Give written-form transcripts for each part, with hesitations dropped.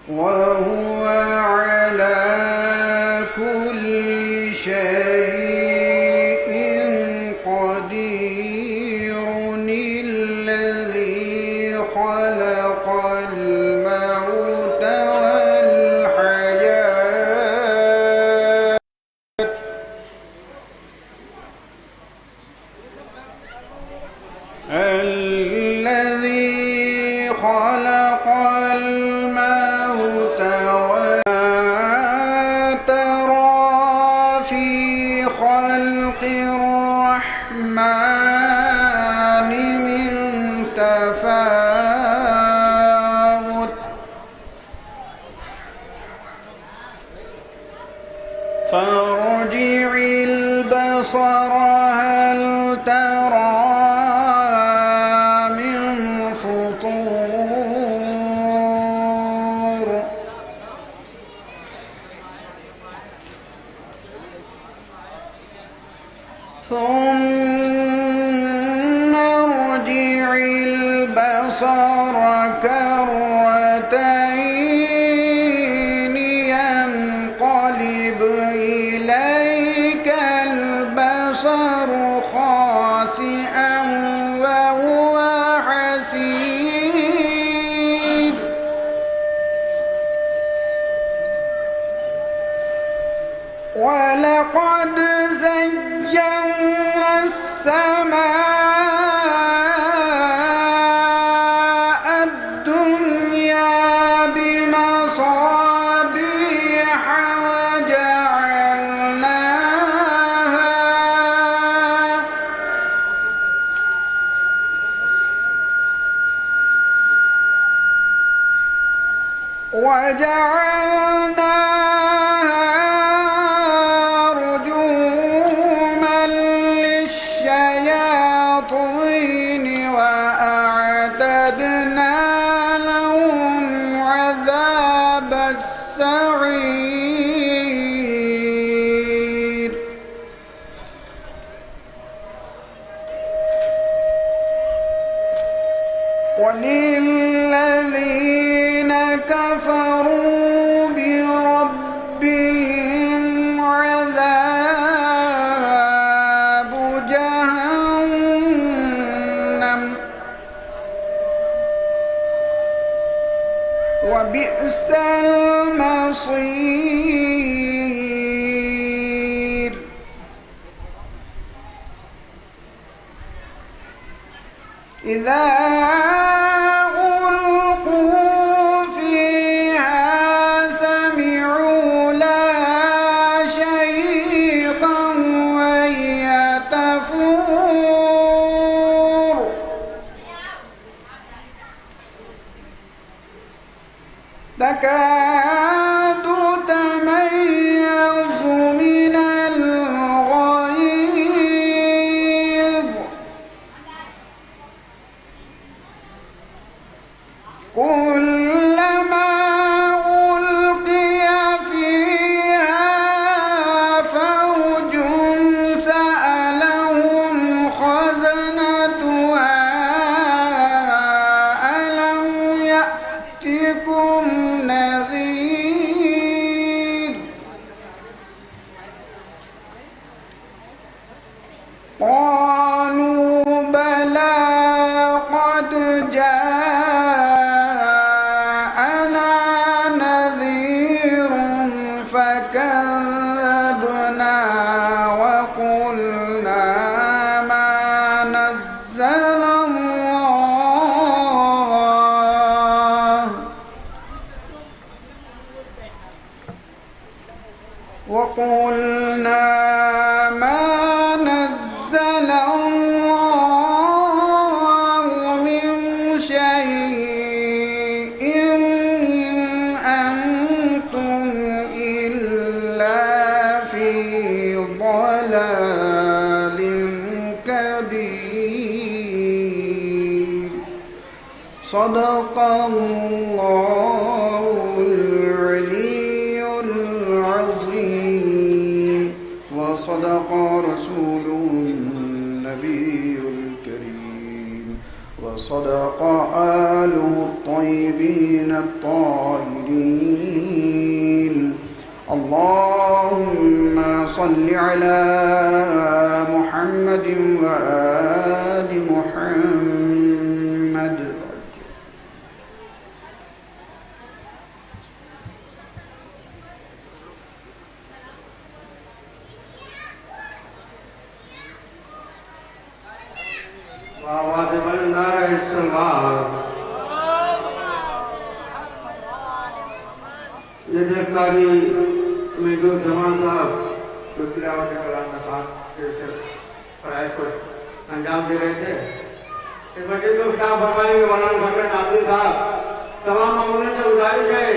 وهو على كل شيء قدير الذي خلق الموت والحياة الذي خلق الموت ترى في خلق الرحمن من تفاوت فارجع البصر هل ترى من فطور ثم ارجع البصر كرتين ينقلب إليك البصر خاسئا وهو حسير ولقد زينا السماء الدنيا بمصابيح وجعلناها رجوما للشياطين وأعتدنا لهم عذاب السعير وللذين كفروا بربهم عذاب جهنم وبئس المصير إذا ألقوا فيها سمعوا لها شهيقا وهي تفور تكاد تميز من الغيظ كلما ألقي فيها فوج سألهم خزنتها ألم يأتكم نذير قالوا بلى قد جاءنا نذير فكذبنا وقلنا ما نزل الله وقلنا ما نزل الله من شيء إن أنتم إلا في ضلال كبير صدق الله العلي العظيم. وصدق رسوله النبي الكريم وصدق آله الطيبين الطاهرين. اللهم صل على محمد وآل محمد. آواز بلندار استغفار. یہ دیکھتاری میجور جوان صاحب جو تلاوت کلام نفات کے فرائض کو انجام دے رہے تھے. اس مسجد کو خطاب فرمائیں گے مولانا فخر ناقوی صاحب. تمام معمولوں سے گزارش ہے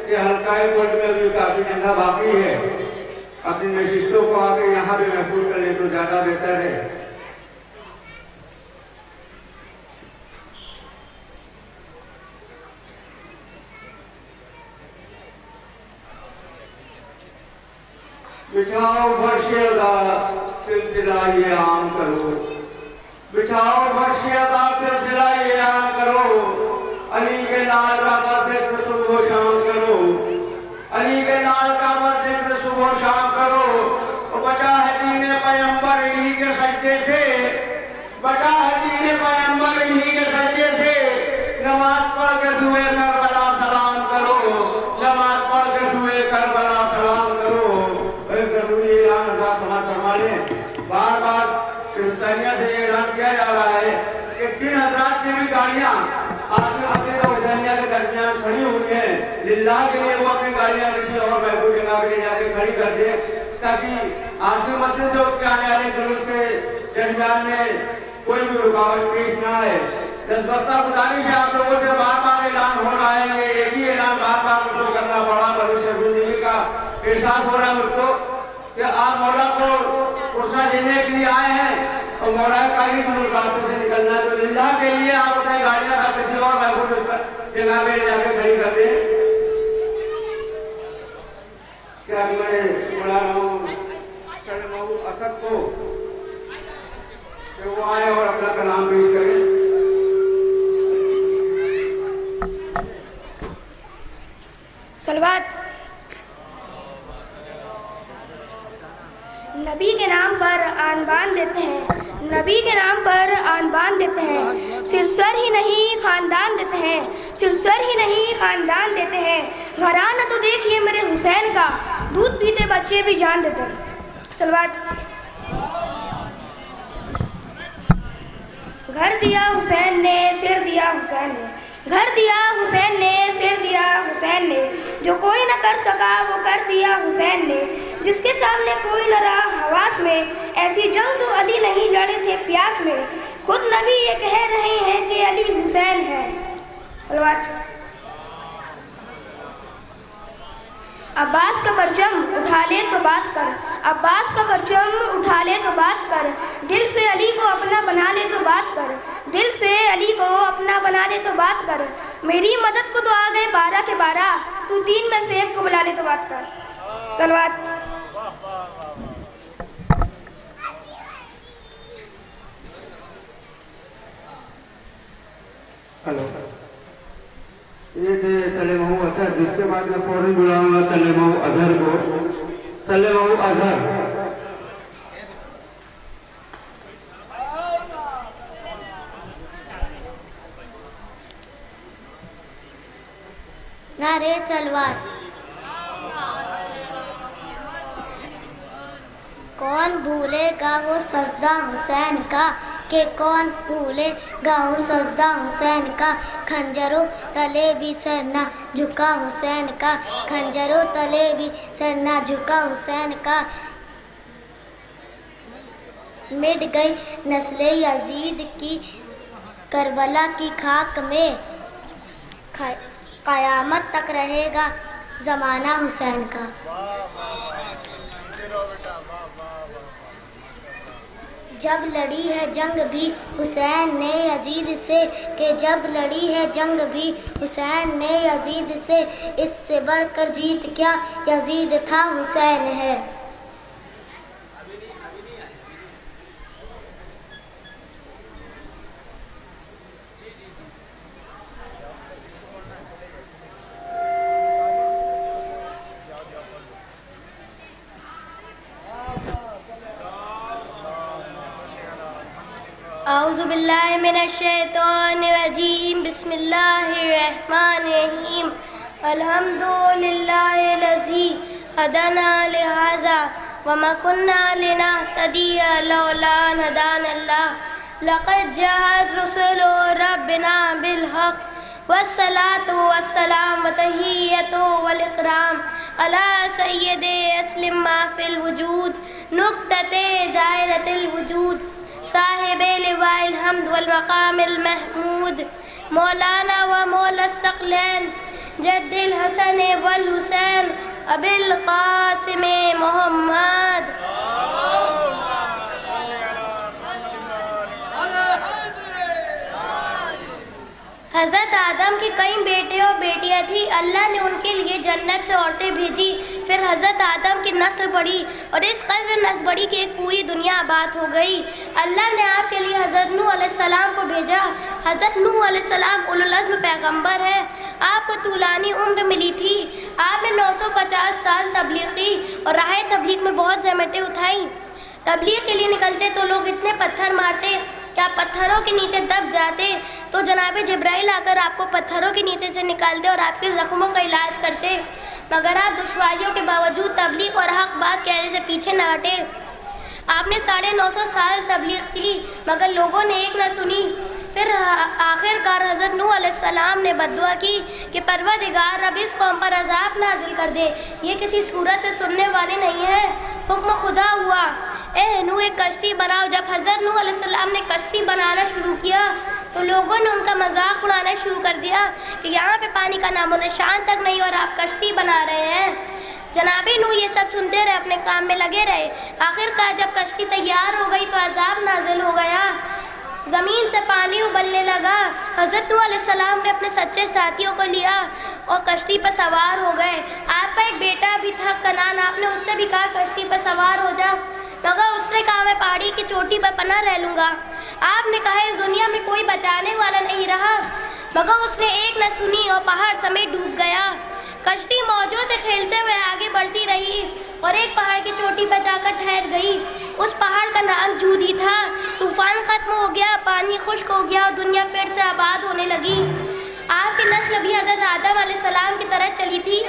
کہ حلقہ کوٹ میں بھی کافی جگہ باقی ہے. اپنی نشستوں کو آ کے یہاں بھی محفوظ کر لیں تو زیادہ بہتر ہے. بچھاؤ فرشیہ دا سلسلہ یہ عام کرو. بچھاؤ فرشیہ دا سلسلہ یہ عام کرو. علی کے لال کا ذکر صبح و شام کرو. علی کے لال کا ذکر صبح و شام کرو. بچا ہے دین پیغمبر انہی کے سجدے سے. بچا ہے دین پیغمبر انہی کے سجدے سے. نماز پڑھ کے سوئے کربلا سلام کرو. نماز پڑھ کے سوئے کربلا سلام کرو. ضروری اعلان حضرات وہاں کروا لیں. بار بار حسینیہ سے یہ اعلان کیا جا رہا ہے کہ جن حضرات کی بھی گاڑیاں آپ کے مسجد اور حسینیہ کے درمیان کھڑی ہوئی ہیں للہ کے لیے وہ اپنی گاڑیاں کسی اور محفوظ جگہ پہ لے جا کے کھڑی کر دیں تاکہ آپ کی مسجد سے اٹھ کے آنے والے جلوس کے درمیان میں کوئی بھی رکاوٹ پیش نہ آئے. دستبستہ گزارش ہے آپ لوگوں سے بار بار اعلان ہو رہا ہے. یہ ایک ہی اعلان بار بار مجھ کو کرنا پڑا. بلو شیخ الدین کا احساس ہو رہا ہے مجھ کو کہ آپ مولا کو کرسا دینے کے لیے آئے ہیں اور مولا کا ہی راستے سے نکلنا ہے. تو للہ کے لیے آپ اپنی گاڑیاں کا کسی اور محفوظ جگہ پہ جا کے کھڑی کر دیں. کیا میں بڑھا رہا ہوں سلمہ اسد کو کہ وہ آئے اور اپنا کلام پیش کریں. صلوات. نبی کے نام پر آن بان دیتے ہیں. نبی کے نام پر آن بان دیتے ہیں. صرف سر ہی نہیں خاندان دیتے ہیں. صرف سر ہی نہیں خاندان دیتے ہیں. گھرانہ تو دیکھیے میرے حسین کا. دودھ پیتے بچے بھی جان دیتے ہیں. صلوات. گھر دیا حسین نے پھر دیا حسین نے. گھر دیا حسین نے پھر دیا حسین نے. جو کوئی نہ کر سکا وہ کر دیا حسین نے. جس کے سامنے کوئی نہ رہا حواس میں. ایسی جنگ تو علی نہیں لڑے تھے پیاس میں. خود نبی یہ کہہ رہے ہیں کہ علی حسین ہے. صلوات. عباس کا پرچم اٹھا لے تو بات کر. عباس کا پرچم اٹھا لے تو بات کر. دل سے علی کو اپنا بنا لے تو بات کر. دل سے علی کو اپنا بنا لے تو بات کر. میری مدد کو تو آ گئے 12 کے 12. تو 3 میں سے 1 کو بلا لے تو بات کر. صلوات. ہلو. یہ تھے سلیمہ اظہر. جس کے بعد میں فوراً بلاؤں گا سلیمہ اظہر کو. سلیمہ اظہر. نعرہ صلوات. کون بھولے گا وہ سجدہ حسین کا کہ کون بھولے گا وہ سجدہ حسین کا. کھنجرو تلے بھی سر نہ جھکا حسین کا. کھنجرو تلے بھی سر نہ جھکا حسین کا. مٹ گئی نسل یزید کی کربلا کی خاک میں. قیامت تک رہے گا زمانہ حسین کا. جب لڑی ہے جنگ بھی حسین نے یزید سے کہ جب لڑی ہے جنگ بھی حسین نے یزید سے. اس سے بڑھ کر جیت کیا یزید تھا حسین ہے. باللہ من الشیطان الرجیم بسم اللہ الرحمن الرحیم الحمد للہ الذی ہدانا لہذا وما كنا لنهتدي لولا أن هدانا الله لقد جاءت رسل ربنا بالحق والصلاة والسلام وتحية والإكرام على سيد أسلم ما في الوجود نقطة دائرة الوجود صاحب لواء الحمد والمقام المحمود مولانا ومولا الثقلين جد الحسن والحسين ابی القاسم محمد. حضرت آدم کے کئی بیٹے اور بیٹیاں تھیں. اللہ نے ان کے لیے جنت سے عورتیں بھیجی. پھر حضرت آدم کی نسل بڑھی اور اس قدر نسل بڑھی کہ ایک پوری دنیا آباد ہو گئی. اللہ نے آپ کے لیے حضرت نوح علیہ السلام کو بھیجا. حضرت نوح علیہ السلام اولو العزم پیغمبر ہے. آپ کو طولانی عمر ملی تھی. آپ نے 950 سال تبلیغ کی اور راہ تبلیغ میں بہت زحمتیں اٹھائیں. تبلیغ کے لیے نکلتے تو لوگ اتنے پتھر مارتے کہ آپ پتھروں کے نیچے دب جاتے. تو جناب جبرائیل آ کر آپ کو پتھروں کے نیچے سے نکالتے اور آپ کے زخموں کا علاج کرتے. مگر آپ دشواریوں کے باوجود تبلیغ اور حق بات کہنے سے پیچھے نہ ہٹے. آپ نے 950 سال تبلیغ کی مگر لوگوں نے ایک نہ سنی. پھر آخر کار حضرت نوح علیہ السلام نے بددعا کی کہ پروردگار رب اس قوم پر عذاب نازل کر دے. یہ کسی صورت سے سننے والے نہیں ہیں. حکم خدا ہوا اے نوح ایک کشتی بناؤ. جب حضرت نوح علیہ السلام نے کشتی بنانا شروع کیا تو لوگوں نے ان کا مذاق اڑانا شروع کر دیا کہ یہاں پہ پانی کا نام و نشان تک نہیں اور آپ کشتی بنا رہے ہیں. جناب نوح یہ سب سنتے رہے, اپنے کام میں لگے رہے. آخر کار جب کشتی تیار ہو گئی تو عذاب نازل ہو گیا. زمین سے پانی ابلنے لگا. حضرت نوح علیہ السلام نے اپنے سچے ساتھیوں کو لیا اور کشتی پر سوار ہو گئے. آپ کا ایک بیٹا بھی تھا کنان. آپ نے اس سے بھی کہا کشتی پر سوار ہو جا, مگر اس نے کہا میں پہاڑی کی چوٹی پر پناہ رہ لوں گا. آپ نے کہا اس دنیا میں کوئی بچانے والا نہیں رہا, مگر اس نے ایک نہ سنی اور پہاڑ سمیت ڈوب گیا. کشتی موجوں سے کھیلتے ہوئے آگے بڑھتی رہی اور ایک پہاڑ کی چوٹی پر جا کر ٹھہر گئی. اس پہاڑ کا نام جودی تھا. طوفان ختم ہو گیا, پانی خشک ہو گیا اور دنیا پھر سے آباد ہونے لگی. آپ کی نسل بھی حضرت آدم علیہ السلام کی طرح چلی تھی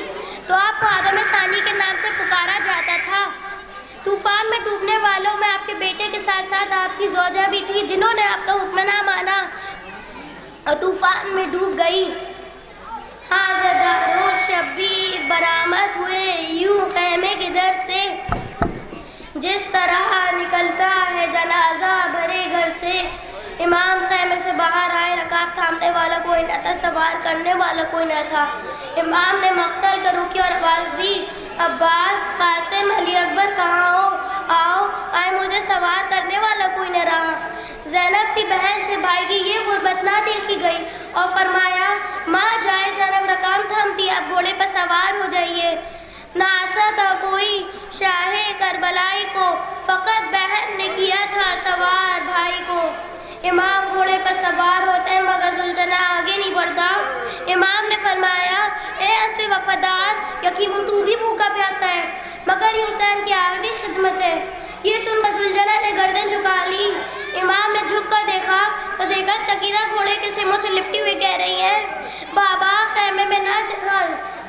تو آپ کو آدم ثانی کے نام سے پکارا جاتا تھا. طوفان میں ڈوبنے والوں میں آپ کے بیٹے کے ساتھ ساتھ آپ کی زوجہ بھی تھی جنہوں نے آپ کا حکم نہ مانا اور طوفان میں ڈوب گئی. حاضرداروں شبیر برآمد ہوئے یوں خیمے کے در سے, جس طرح نکلتا ہے جنازہ بھرے گھر سے. امام خیمے سے باہر آئے. رکعت تھامنے والا کوئی نہ تھا, سوار کرنے والا کوئی نہ تھا. امام نے مقتل کا روکی اور آواز دی عباس, قاسم, علی اکبر کہاں ہو؟ آؤ. آئے مجھے سوار کرنے والا کوئی نہ رہا. زینب سی بہن سے بھائی کی یہ غربت نہ دیکھی گئی اور فرمایا ماں جائے. زینب رکام تھامتی, آپ گھوڑے پر سوار ہو جائیے. نہ آسا تھا کوئی شاہ کربلائی کو, فقط بہن نے کیا تھا سوار بھائی کو. امام گھوڑے پر سوار ہوتے ہیں مگر زلجنا آگے نہیں بڑھتا. امام نے فرمایا اے اسب وفادار, یقیناً تو بھی بھوکا پیاسا ہے مگر یہ حسین کی آخری خدمت ہے. یہ سن کر زلجنا نے گردن جھکا لی. امام نے جھک کر دیکھا تو دیکھا سکینہ گھوڑے کے سموں سے لپٹی ہوئی کہہ رہی ہیں بابا خیمے میں نہ جا,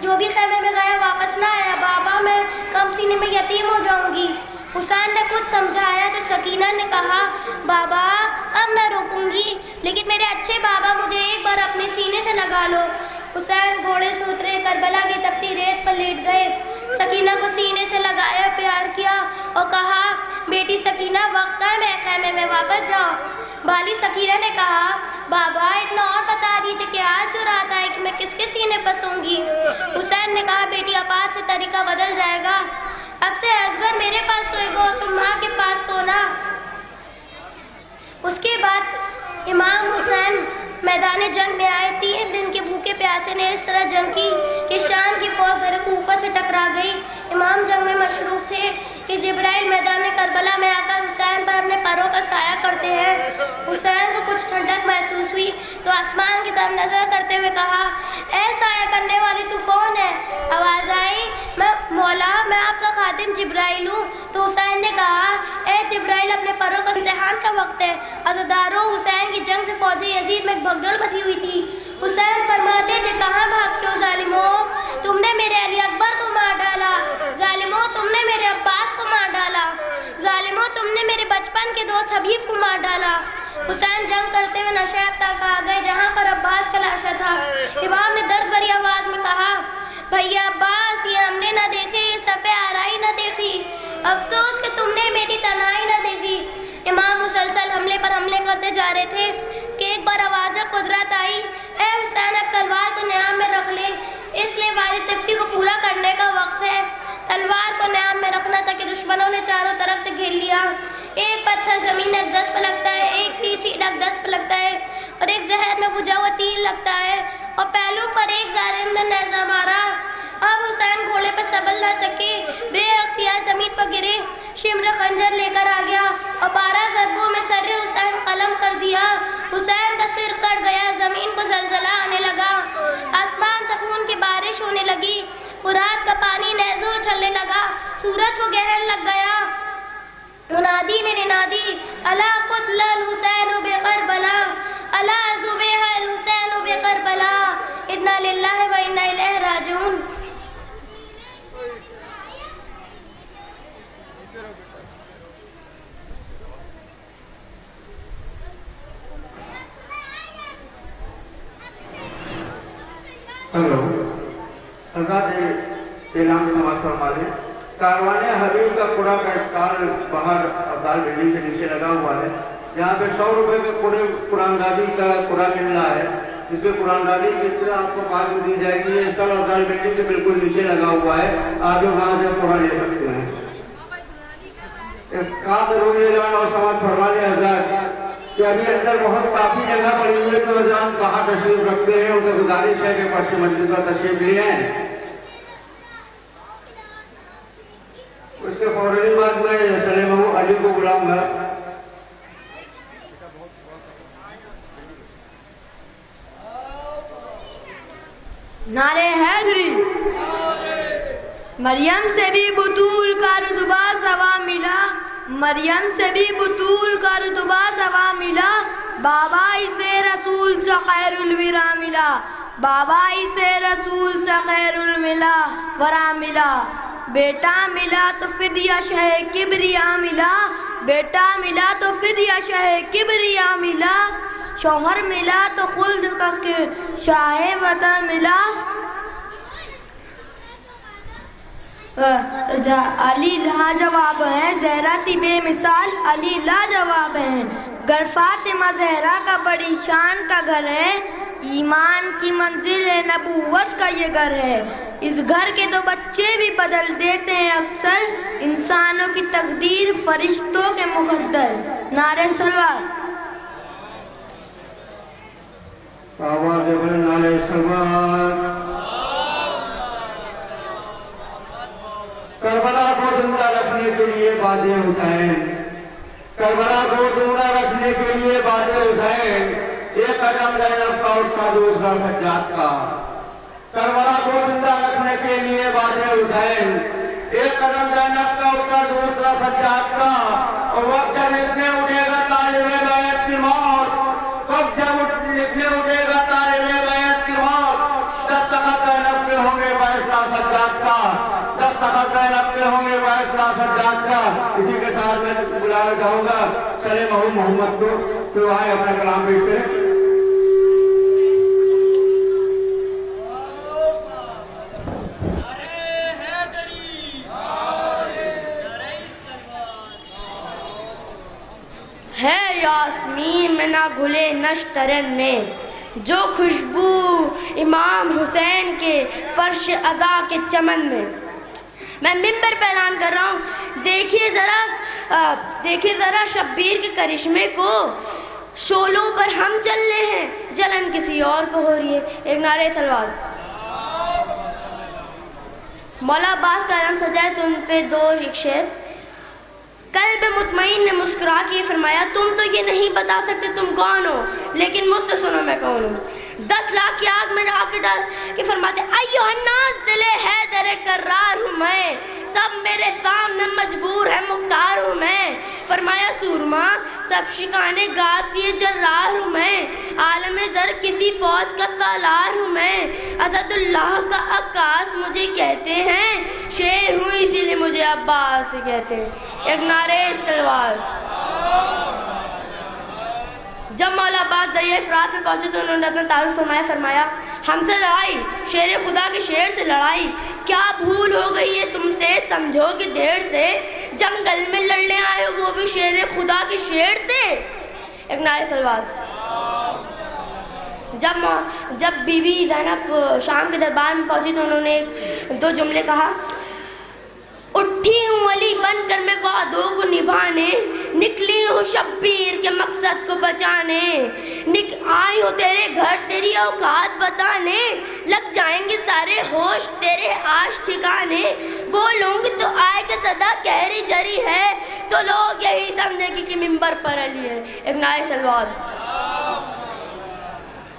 جو بھی خیمے میں گیا واپس نہ آیا. بابا میں کم سینے میں یتیم ہو جاؤں گی. حسین نے کچھ سمجھایا تو سکینہ نے کہا بابا اب نہ روکوں گی, لیکن میرے اچھے بابا مجھے ایک بار اپنے سینے سے لگا لو. حسین گھوڑے سے اترے, کربلا کی تپتی ریت پر لیٹ گئے. سکینہ کو سینے سے لگایا, پیار کیا اور کہا بیٹی سکینہ وقت ہے میں خیمے میں واپس جاؤ. بالی سکینہ نے کہا بابا اتنا اور بتا دیجیے کہ آج جو رات آئے کہ میں کس کے سینے پر سوں گی. حسین نے کہا بیٹی اب آج سے طریقہ بدل جائے گا. اب سے اصغر میرے پاس سوئے گا تم ماں کے پاس سونا. اس کے بعد امام حسین میدان جنگ میں آئے. 3 دن کے بھوکے پیاسے نے اس طرح جنگ کی کہ شام کی فوج در کوفہ سے ٹکرا گئی. امام جنگ میں مصروف تھے. کہ جبرائیل میدان کربلا میں آ کر حسین پر اپنے پروں کا سایہ کرتے ہیں۔ حسین کو کچھ ٹھنڈک محسوس ہوئی تو آسمان کی طرف نظر کرتے ہوئے کہا، اے سایہ کرنے والی تو کون ہے؟ آواز آئی، میں مولا، میں آپ کا خادم جبرائیل ہوں۔ تو حسین نے کہا، اے جبرائیل، اپنے پروں کا امتحان کا وقت ہے۔ عزادارو، حسین کی جنگ سے فوج یزید میں بھگدڑ مچی ہوئی تھی۔ حسین فرماتے تھے، کہاں بھاگتے ہو ظالموں؟ تم نے میرے علی اکبر کو مار ڈالا، ظالموں تم نے میرے عباس کو مار ڈالا، ظالموں تم نے میرے بچپن کے دوست حبیب کو مار ڈالا۔ حسین جنگ کرتے ہوئے نشیب تک آ گئے جہاں پر عباس کا لاشا تھا۔ امام نے درد بھری آواز میں کہا، بھیا عباس، یہ ہم نے نہ دیکھے، یہ صف آرائی نہ دیکھی، افسوس کہ تم نے میری تنہائی نہ دیکھی۔ امام مسلسل حملے پر حملے کرتے جا رہے تھے کہ ایک بار آواز قدرت آئی، اے حسین، اب تلوار کو نیام میں رکھ لے، اس لیے وعدہ طفلی کو پورا کرنے کا وقت ہے۔ تلوار کو نیام میں رکھنا تھا کہ دشمنوں نے چاروں طرف سے گھیر لیا۔ ایک پتھر زمین اقدس پہ لگتا ہے، ایک تیسری اقدس پہ لگتا ہے، اور ایک زہر میں بجھا ہوا تیر لگتا ہے، اور پہلو پر ایک ظالم نے نیزہ مارا۔ اب حسین گھوڑے پہ سنبھل نہ سکے، بے اختیار زمین پر گرے، شمر خنجر لے کر آ گیا اور 12 ضربوں میں سر حسین قلم کر دیا۔ حسین کا سر کٹ گیا، زمین کو زلزلہ آنے لگا، آسمان سے خون کی بارش ہونے لگی، فرات کا پانی نیزوں اچھلنے لگا، سورج کو گہر لگ گیا۔ منادی نے ننادی، الا قتل الحسین بکربلا، الا ذبح الحسین بکربلا، انا للہ و انا الیہ راجعون۔ ہلو، حضرات اعلان سماعت فرما لیں۔ کاروان حبیب کا پورا کا اسٹال باہر افضال بلڈنگ کے نیچے لگا ہوا ہے، جہاں پہ 100 روپے کے پورے قرآن دادی کا پورا مل رہا ہے، جس پہ قرآن دادی کی طرح آپ کو کار دی جائے گی۔ یہ اسٹال افضال بلڈنگ کے بالکل نیچے لگا ہوا ہے، آپ جو وہاں سے پورا لے سکتے ہیں۔ ضروری اعلان اور سماعت فرما لیں حضرات کہ ابھی اندر بہت کافی جگہ پڑی ہوئی ہے، تو حضرات کہاں تشریف رکھتے ہیں، ان سے گزارش ہے کہ پرچے مسجد کا تشریف لے آئیں۔ اس کے فوری بعد میں سلیم علی کو بلاؤں گا۔ نعرہ حیدری، مریم سے بھی بطول کا رتبہ زوا ملا، مریم سے بھی بطول کا رتبہ زوا ملا، بابا اسے رسول سے خیر الورا ملا، بابا اسے رسول سے خیر الورا ملا، بیٹا ملا تو فدیہ شہ کبریا ملا، بیٹا ملا تو فدیہ شہ کبریا ملا، شوہر ملا تو خلد کا شاہ وطن ملا۔ علی لاجواب ہیں، زہرا تھی بے مثال، علی لاجواب ہیں، گر فاطمہ زہرا کا بڑی شان کا گھر ہے، ایمان کی منزل ہے، نبوت کا یہ گھر ہے، اس گھر کے تو بچے بھی بدل دیتے ہیں اکثر، انسانوں کی تقدیر فرشتوں کے مقدر۔ نعرہ صلوات۔ آواز بلند، نعرہ صلوات۔ کربلا کو زندہ رکھنے کے لیے باد حسین، کربلا کو زندہ رکھنے کے لیے باد حسین، ایک قدم زینب کا اس کا دوسرا سجاد کا، کربلا کو زندہ رکھنے کے لیے باد حسین، ایک قدم زینب کا اس کا دوسرا سجاد کا، اور وقت جب اتنے اٹھے گا طالب بیعت کی موت، وقت جب اتنے اٹھے گا طالب بیعت کی موت، دستخط زینب پہ ہوں گے فیصلہ سجاد کا، دستخط زینب پہ ہوں گے فیصلہ سجاد کا۔ اسی کے ساتھ میں بلانا چاہوں گا سلیم محمد کو کہ وہ آئے اپنا کلام پیش کریں۔ ہے یاسمین میں نہ گھلے نشترن میں، جو خوشبو امام حسین کے فرش عزا کے چمن میں۔ میں ممبر پہ اعلان کر رہا ہوں، دیکھیے ذرا شبیر کے کرشمے کو، شولوں پر ہم چلنے ہیں، جلن کسی اور کو ہو رہی ہے۔ ایک نعرہ صلوات۔ مولا عباس کا علم سجائے تو ان پہ دو ایک شعر۔ مطمئن نے مسکرا کے فرمایا تم تو یہ نہیں بتا سکتے تم کون ہو، لیکن مجھ سے سنو میں کون ہوں۔ 10 لاکھ کی آگ میں آ کے ڈال کے فرماتے ایھا الناس دل حیدر کرار ہوں میں، سب میرے سامنے مجبور ہے مختار ہوں میں۔ فرمایا سورما سب شکانے غازی جرار ہوں میں، عالم زر کسی فوج کا سالار ہوں میں، اسد اللہ کا عکاس مجھے کہتے ہیں، شیر ہوں اسی لیے مجھے عباس کہتے ہیں۔ ایک نعرہ سلوار۔ جب مولا عباس دریا افرات میں پہنچے تو انہوں نے اپنا تعارف فرمایا ہم سے لڑائی، شیر خدا کے شیر سے لڑائی، کیا بھول ہو گئی ہے تم سے سمجھو کہ دیر سے، جنگل میں لڑنے آئے ہو وہ بھی شیر خدا کے شیر سے۔ ایک نعرہ سلوار۔ جب بیوی زینب شام کے دربار میں پہنچی تو انہوں نے 2 جملے کہا، اٹھی ہوں علی بن کر میں وعدوں کو نبھانے، نکلی ہوں شبیر کے مقصد کو بچانے، آئی ہوں تیرے گھر تیری اوقات بتانے، لگ جائیں گے سارے ہوش تیرے آش ٹھکانے، بولوں گی تو آئے کہ صدا گہری جری ہے، تو لوگ یہی سمجھیں گے کہ ممبر پر علی ہے۔ ایک نعرہ سلوار۔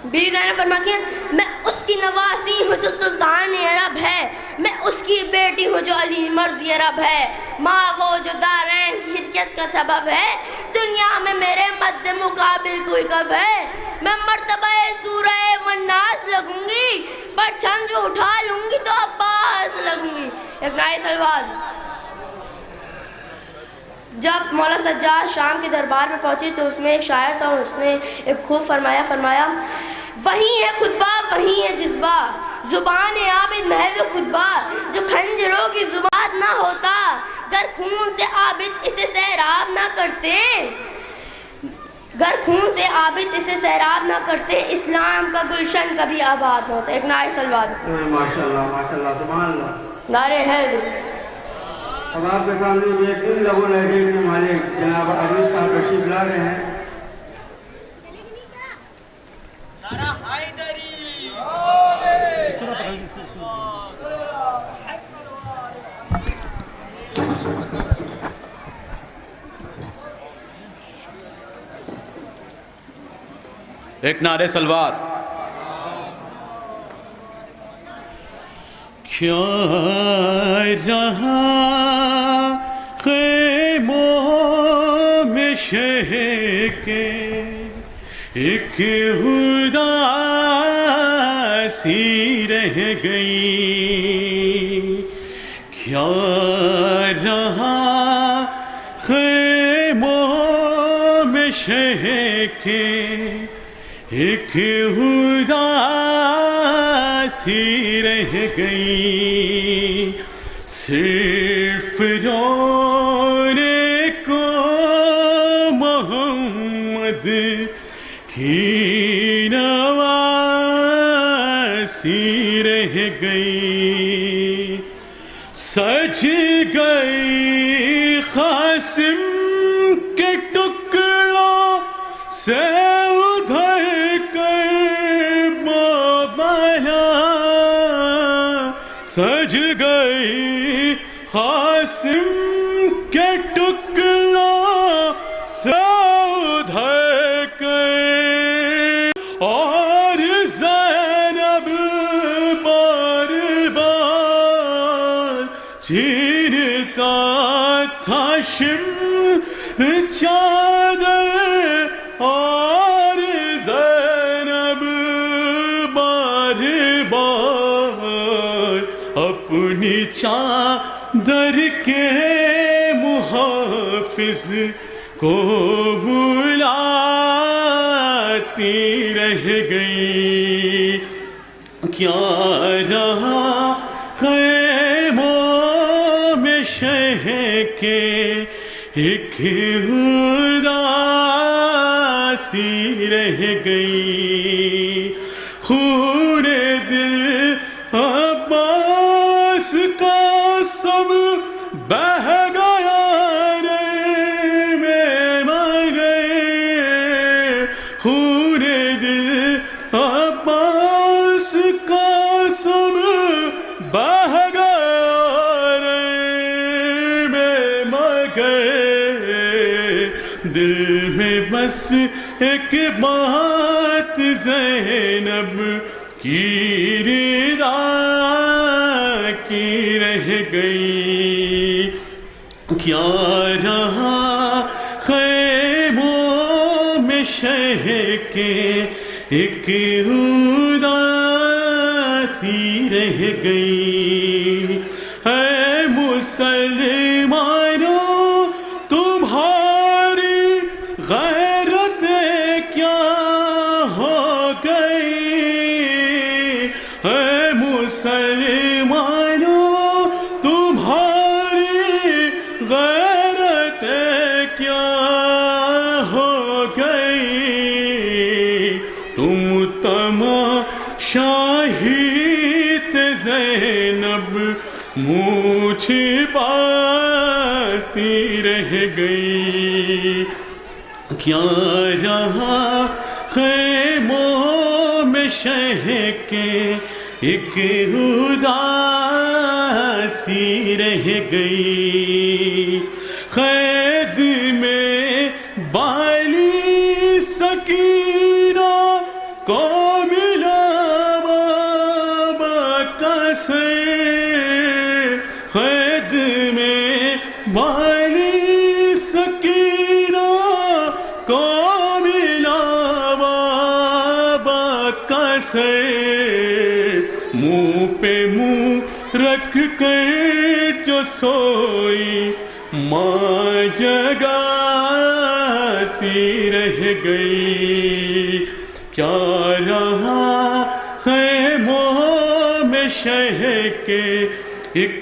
بیوی زینب فرماتی ہیں میں اس کی نواسی ہوں جو سلطان عرب ہے، میں اس کی بیٹی ہوں جو علی مرضی عرب ہے، ماں وہ جو دارین کی ہرکت کا سبب ہے، دنیا میں میرے مد مقابل کوئی کب ہے، میں مرتبہ سورہ والناس لگوں گی، پرچم جو اٹھا لوں گی تو عباس لگوں گی۔ ایک نعرہ سلوار۔ جب مولا سجاد شام کے دربار میں پہنچے تو اس میں ایک شاعر تھا اور اس نے ایک خوب فرمایا وہی ہے خطبہ وہی ہے جذبہ، زبان عابد محض خطبہ، جو خنجروں کی زبان نہ ہوتا، گر خون سے عابد اسے سیراب نہ کرتے، گر خون سے عابد اسے سیراب نہ کرتے، اسلام کا گلشن کبھی آباد ہوتا۔ ایک نعرہ سلوار۔ ماشاءاللہ ماشاءاللہ سبحان اللہ۔ نعرہ حیدر۔ اب آپ کے سامنے ایک دن لہو لہجے کے مالک جناب عزیز صاحب تشریف لا رہے ہیں۔ ایک نعرہ سلوار۔ کیا رہا خیموں میں شہ کے ایک اداسی رہ گئی، کیا رہا خیموں میں شہ کے ایک اداسی رہ گئی، صرف رونے کو محمد کی نواسی رہ گئی، سج گئی قاسم کے ٹکڑوں سے سج گئی قاسم کے ٹکڑوں سے ادھر کے، اور زینب بار بار چیرتا تھا شمع چادر، اور زینب بار بار اپنی چادر کے محافظ کو بلاتی رہ گئی، کیا رہا خیموں میں شہ کے ایک اداسی رہ گئی، خون دل عباس کا سب بہہ گیا رے میں مر گئے، خون دل عباس کا سب بہہ گیا رے میں مر گئے، دل میں بس ایک بات زینب کی رضا کی رہ گئی. کیا رہا خیموں میں شہ کے ایک اداسی رہ گئی. اے مسلمانوں تمہاری غیرت کیا ہو گئی. اے مسلمانوں تمہاری غیرت کیا ہو گئی. تم تماشائی تھے زینب منہ چھپاتی رہ گئی. کیا رہا خیموں میں شہ کے ایک اداسی رہ گئی. قید میں بالی سکینہ کو ملا بابا کا سر. قید میں بالی سکینہ کو ملا بابا کا سر. منہ پہ منہ رکھ کر جو سوئی ماں جگاتی رہ گئی. کیا رہا خیموں میں شہ کے ایک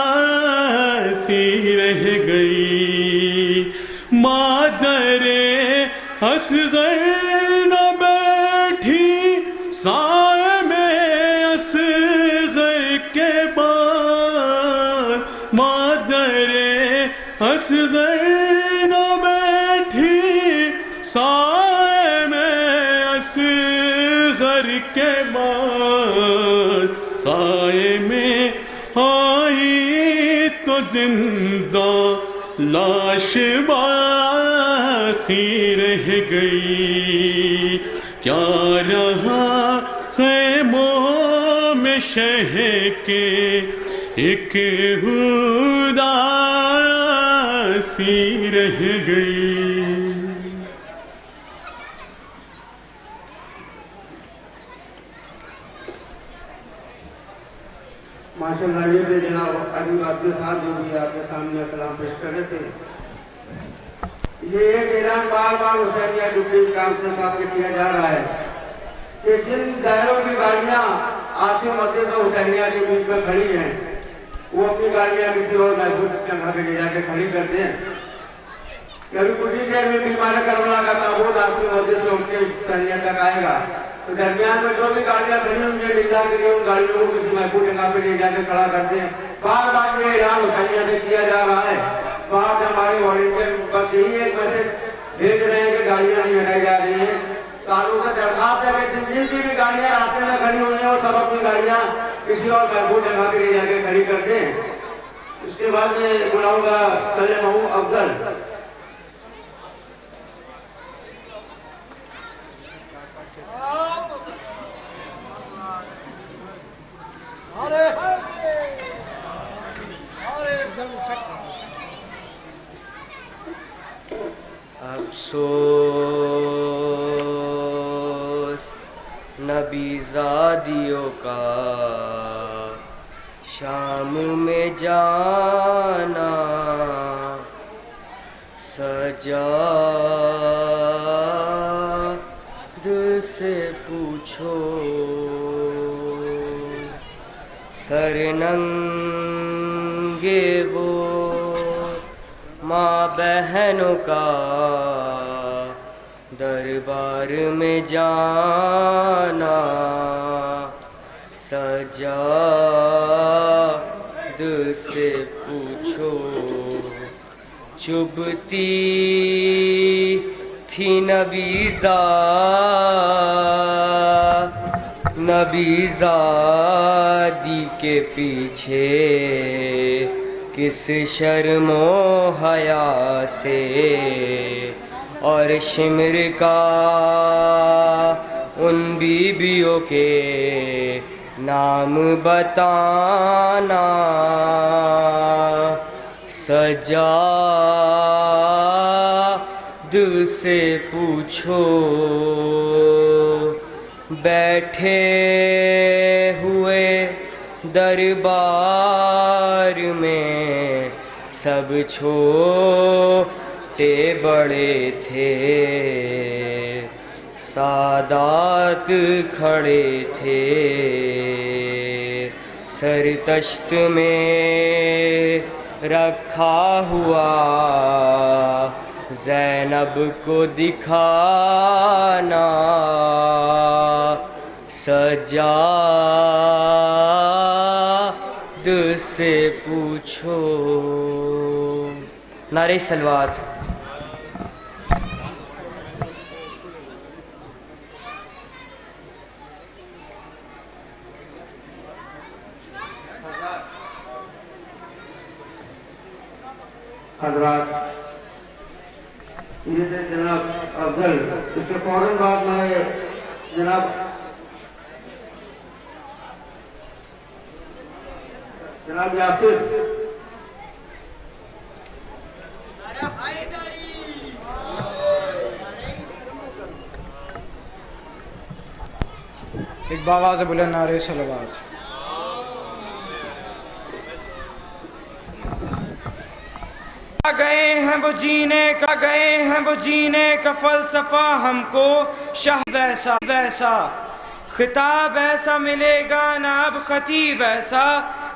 اداسی رہ گئی. مادر اصغر نہ بیٹھی سائے میں اصغر کے بعد. مادر اصغر نہ بیٹھی سائے میں اصغر کے بعد. سائے میں آئی تو زندہ لاش باقی رہ گئی. کیا رہا خیموں میں شہ کے ایک اداسی رہ گئی. ماشاءاللہ یہ بھی جناب ابھی آپ کے ساتھ جو بھی آپ کے سامنے کلام پیش کر رہے تھے. یہ ایک اعلان بار بار حسینیہ ڈبلی کام سے بات کیا جا رہا ہے کہ جن دائروں کی گاڑیاں آتی مسجد اور حسینیہ کے بیچ میں کھڑی ہیں وہ اپنی گاڑیاں کسی اور محفوظ جگہ پہ لے جا کے کھڑی کرتے ہیں. کبھی کچھ ہی دیر میں بھی ہمارے کربلا کا تابوت آپ کی مسجد سے اٹھ کے حسینیہ تک آئے گا. تو درمیان میں جو بھی گاڑیاں کھڑی ہیں انہیں انتظار کے لیے ان گاڑیوں کو کسی محفوظ جگہ پہ لے جا کے کھڑا کرتے ہیں. بار بار یہ اعلان حسینیہ سے کیا جا رہا ہے. تو آج ہمارے والنٹیئر بس یہی ایک میسج بھیج رہے ہیں کہ گاڑیاں نہیں ہٹائی جا رہی ہیں. تعلق سے درخواست ہے کہ جن کی بھی گاڑیاں راستے میں کھڑی ہوئی ہیں وہ سب اپنی گاڑیاں کسی اور محفوظ جگہ پہ لے جا کے کھڑی کرتے ہیں. اس کے بعد میں بلاؤں گا کلے محمود افضل. افسوس نبی زادیوں کا شام میں جانا. سجاد سے پوچھو سر ننگے وہ ماں بہنوں کا دربار میں جانا. سجاد سے پوچھو چبھتی تھی نبی زادی کے پیچھے کس شرم و حیا سے اور شمر کا ان بیویوں کے نام بتانا، سجاد سے پوچھو بیٹھے ہوئے دربار میں سب چھوٹے بڑے تھے، سادات کھڑے تھے، سر تشت میں رکھا ہوا زینب کو دکھانا، سجاد سے پوچھو۔ نعرہ صلوات۔ حضرات، یہ تھے جناب افضل، اس کے فوراً بعد میں جناب یاسر، ایک باواز بلند نعرہ صلوات۔ گئے ہیں وہ جینے کا، گئے ہیں وہ جینے کا فلسفہ ہم کو، شاہ ویسا ویسا خطاب ایسا ملے گا نہ اب خطیب ایسا،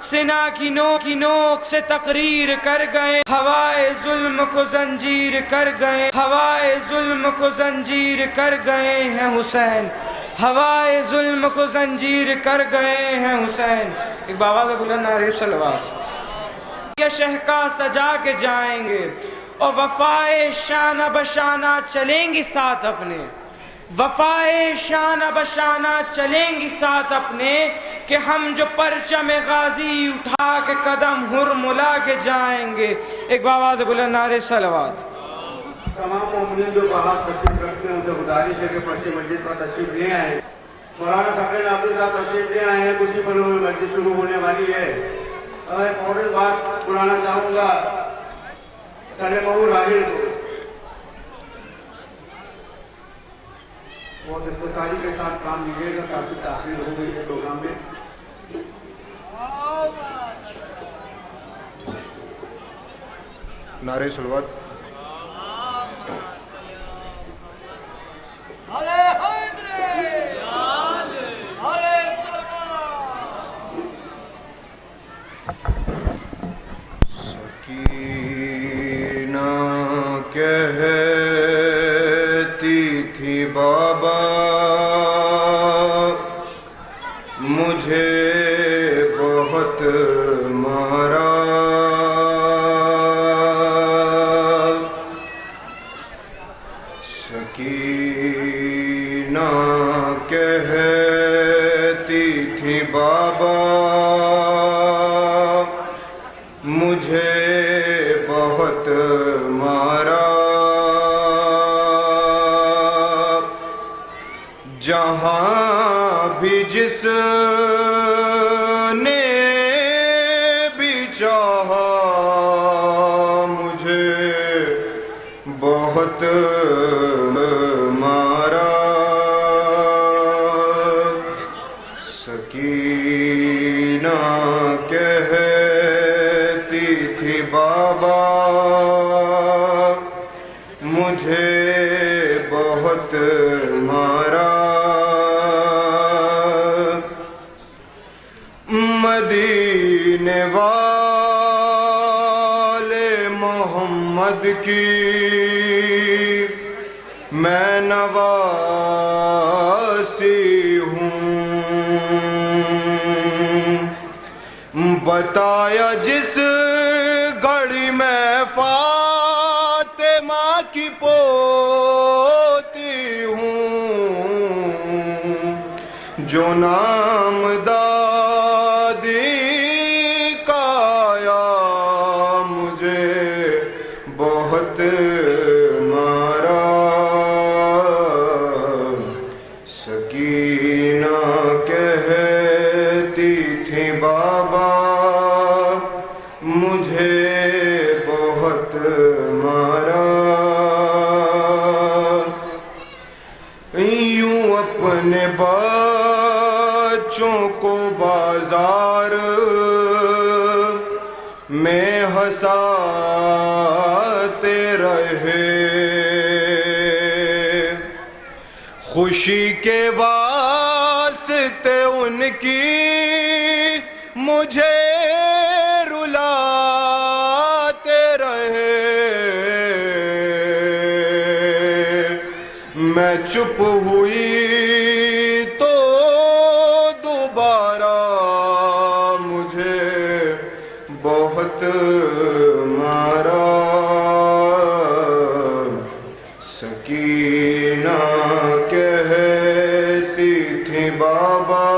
سنا کی نوک سے تقریر کر گئے، ہوائے ظلم کو زنجیر کر گئے، ہوائے ظلم کو زنجیر کر گئے ہیں حسین، ہوائے ظلم کو زنجیر کر گئے ہیں حسین۔ ایک باواز بلند نعرہ صلوات۔ یہ شہ کا سجا کے جائیں گے اور وفائے شانہ بشانہ چلیں گی ساتھ اپنے، وفائے شانہ بشانہ چلیں گی ساتھ اپنے، کہ ہم جو پرچم غازی اٹھا کے قدم ہرملا کے جائیں گے۔ ایک باواز بلند نعرہ صلوات۔ تمام مومنین جو باہر تشریف رکھتے ہیں ان سے گزارش ہے کہ پرچے مسجد پر تشریف لے آئیں۔ مولانا ثقیل عابدی صاحب تشریف لے آئے ہیں، کچھ ہی پلوں میں مسجد شروع ہونے والی ہے۔ میں فوراً بات بلانا چاہوں گا سلیم راہل کو، بہت اختصاری کے ساتھ کام لیجیے گا، کافی تاخیر ہو گئی ہے پروگرام میں۔ نعرہ صلوات۔ سکینہ کہتی تھی بابا مجھے بہت مارا، سکینہ کہتی تھی بابا مجھے بہت مارا، جہاں بھی جس نے بھی چاہا مجھے بہت مارا، سکینہ کہتی تھی بابا مجھے بہت مارا، مدینے والے محمد کی میں نواسی ہوں، بتایا جس گھڑی میں فاطمہ کی پوتی ہوں، جو نام دادی کا بہت مارا سکینہ کہتی تھی بابا مجھے بہت مارا یوں اپنے بچوں کو بازار میں ہنساتے رہے خوشی کے واسطے ان کی مجھے رلاتے رہے میں چپ ہوئی تو دوبارہ مجھے بہت مارا سکینہ کہتی تھی بابا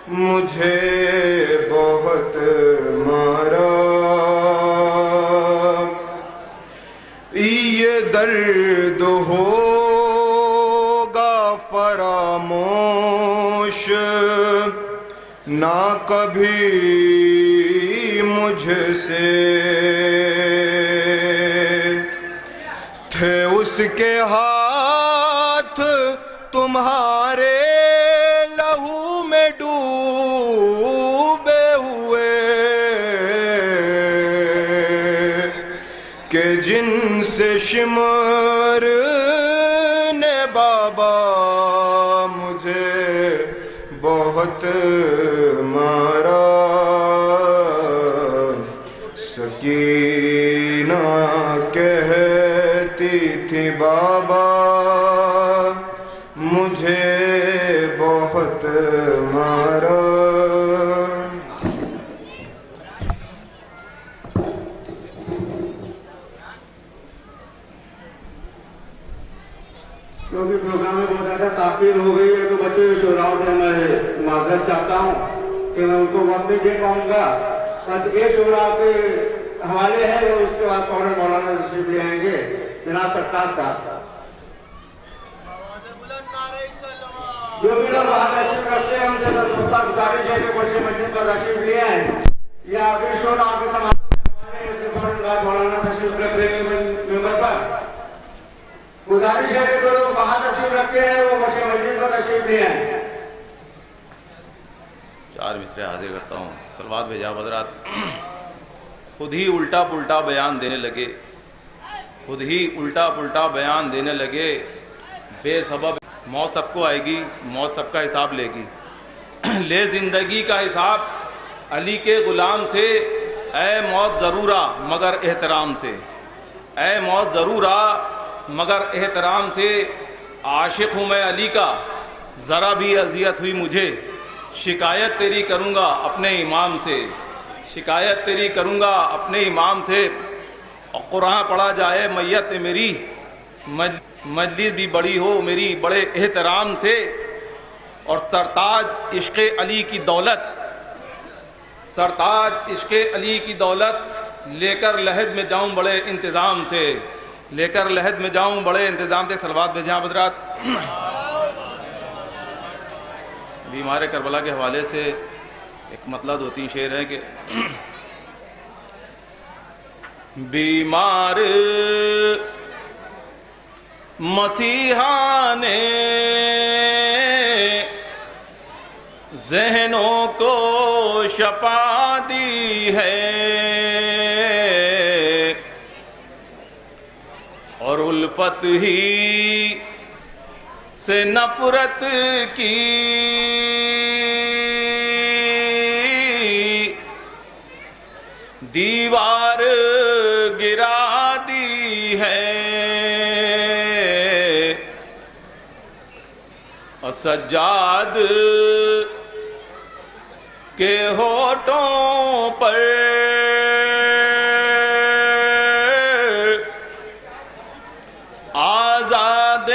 مجھے بہت مارا یہ درد ہوگا فراموش نہ کبھی مجھ سے تھے اس کے ہاتھ تمہارے لہو میں ڈوبے ہوئے کہ جن سے شمر نے بابا مجھے بہت مارا سکینہ کہتی تھی بابا مجھے بہت مارا کیونکہ پروگرام میں بہت زیادہ تاخیر ہو گئی ہے تو بچوں کے شعراؤں سے میں معذرت چاہتا ہوں کہ میں ان کو وقت نہیں دے پاؤں گا بس ایک شعراؤں کے حوالے ہے اور اس کے بعد فوراً مولانا تشریف لے آئیں گے جناب پرکاش صاحب جو بھی لوگ وہاں تشریف کرتے ہیں ان سے گزارش ہے کہ بچے مسجد پر تشریف لے آئیں یا آخری شعراؤں کے سماعت کے حوالے سے فوراً بعد مولانا تشریف رکھ لیں گے ممبر پر گزارش ہے کہ جو لوگ وہاں تشریف رکھتے ہیں وہ مسجد پر تشریف لے آئیں 4 مصرے حاضر کرتا ہوں صلوات بھیجا حضرات خود ہی الٹا پلٹا بیان دینے لگے خود ہی الٹا پلٹا بیان دینے لگے بے سبب موت سب کو آئے گی موت سب کا حساب لے گی لے زندگی کا حساب علی کے غلام سے اے موت ضرور آ مگر احترام سے اے موت ضرور آ مگر احترام سے عاشق ہوں میں علی کا ذرا بھی اذیت ہوئی مجھے شکایت تیری کروں گا اپنے امام سے شکایت تیری کروں گا اپنے امام سے اور قرآن پڑھا جائے میت میری مجلس بھی بڑی ہو میری بڑے احترام سے اور سرتاج عشق علی کی دولت سرتاج عشق علی کی دولت لے کر لحد میں جاؤں بڑے انتظام سے لے کر لحد میں جاؤں بڑے انتظام سے صلوات بھیجیں حضرات بیمار کربلا کے حوالے سے ایک مطلب 2-3 شعر ہے کہ بیمار مسیحا نے ذہنوں کو شفا دی ہے اور الفت ہی سے نفرت کی دیوار گرا دی ہے اور سجاد کے ہونٹوں پر آزاد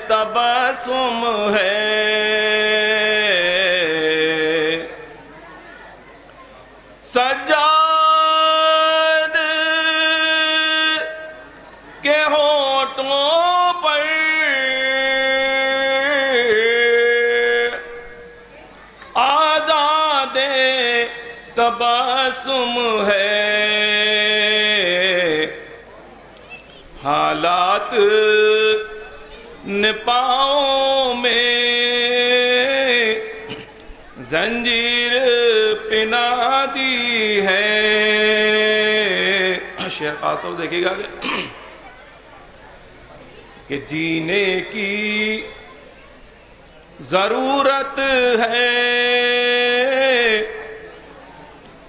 تبسم ہے سجاد ہونٹوں پر آزاد تبسم ہے، حالات نے پاؤں میں زنجیر پنا دی ہے۔ شعر خاص طور دیکھیے گا کہ جینے کی ضرورت ہے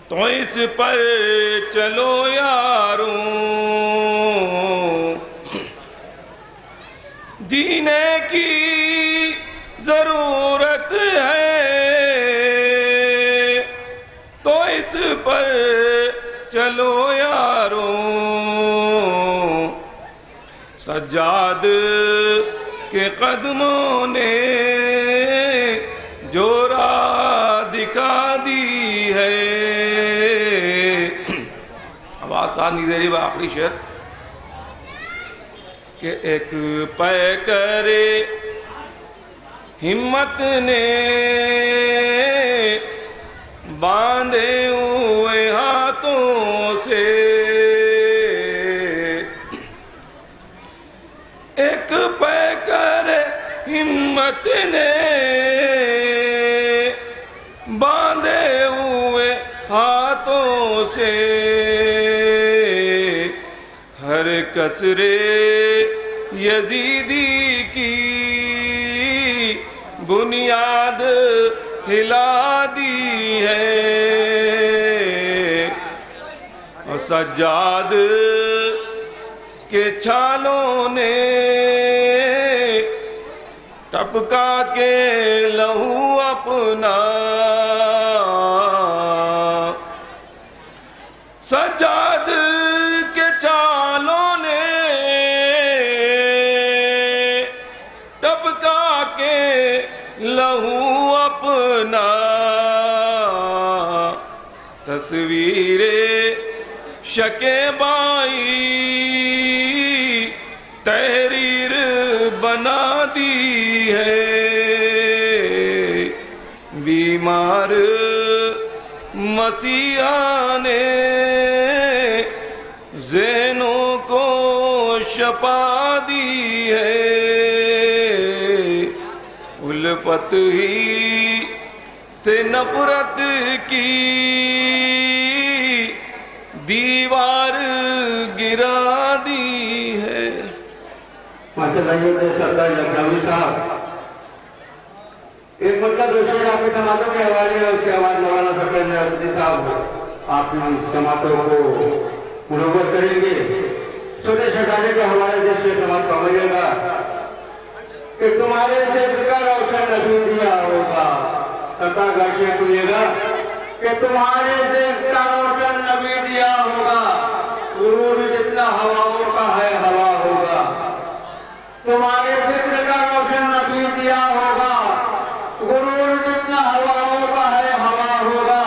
تو اس پر چلو یاروں، جینے کی ضرورت ہے تو اس پر چلو یاروں، سجاد کے قدموں نے جو راہ دکھا دی ہے۔ آواز ساتھ نہیں دے رہی با آخری شعر کہ ایک پیکر ہمت نے باندھے ہوئے ہاتھوں سے، ایک پیکر ہمت نے باندھے ہوئے ہاتھوں سے، ہر کسرے یزیدی کی بنیاد ہلا دی ہے، اور سجاد کے چھالوں نے ٹپکا کے لہو اپنا، سجاد کے چھالوں نے ٹپکا کے لہو اپنا، تصویر شکیبائی تحریر بنا دی ہے، بیمار مسیحا نے ذہنوں کو شفا دی ہے، الفت ہی سے نفرت کی دیوار گرا دی ہے۔ ماشاءاللہ یہ سردار لکھنوی صاحب ایک مطلب دوسرے آپ کی سماعتوں کے حوالے ہے، اس کے حوالے مولانا سردار لکھنوی صاحب آپ کی سماعتوں کو منور کریں گے۔ چھوٹے شہزادے کے حوالے جیسے سماعت فرمائیے گا کہ تمہارے ذکر کا روشن نبی دیا ہوگا، ستا گاشیاں سنیے گا کہ تمہارے ذکر کا روشن نبی دیا ہوگا، غرور جتنا ہواؤں کا ہے ہوا ہوگا، تمہارے ذکر کا روشن نبی دیا ہوگا، غرور جتنا ہواؤں کا ہے ہوا ہوگا،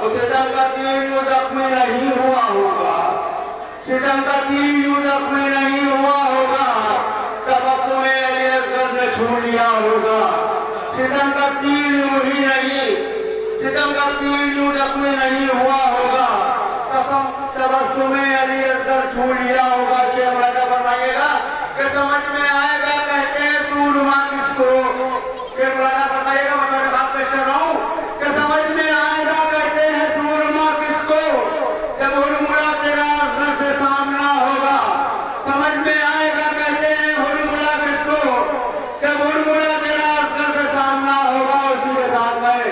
ستم کا تیر یوں زخمی نہیں ہوا ہوگا، ستم کا تیر یوں زخمی نہیں ہوا ہوگا، تبسم علی اصغر نے چھو لیا ہوگا، ستم کا تیر یوں ہی نہیں، ستم کا تیر یوں زخمی نہیں ہوا ہوگا، تبسم علی اصغر چھو لیا ہوگا۔ شیخ راجہ فرمائیے گا کہ سمجھ میں آئے گا کہتے ہیں سورما کس کو، شیخ راجہ فرمائیے گا مطلب بات پیش کر رہا ہوں کہ سمجھ میں آئے گا کہتے ہیں سورما کس کو، جب ہرملا تیرا اصغر سے سامنا ہوگا، سمجھ میں آئے گا کہتے ہیں ہرملا کس کو، جب ہرملا تیرا اصغر سے سامنا ہوگا۔ اسی کے ساتھ میں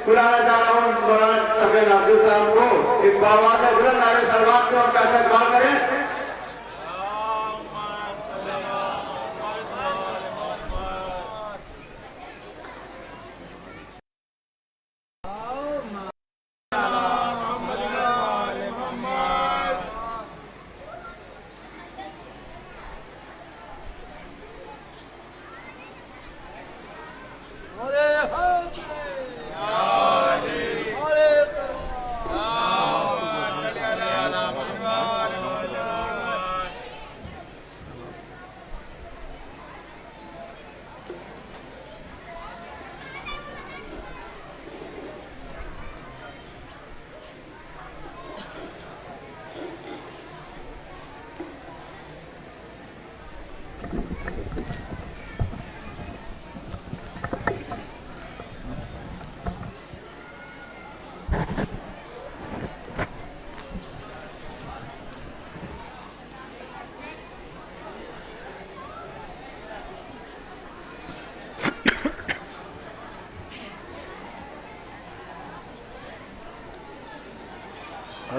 بلانا چاہ رہا ہوں مولانا سفید ناصر صاحب کو ایک باواز ہے بلند نعرے سلوات سے اور کیسے اقبال کریں۔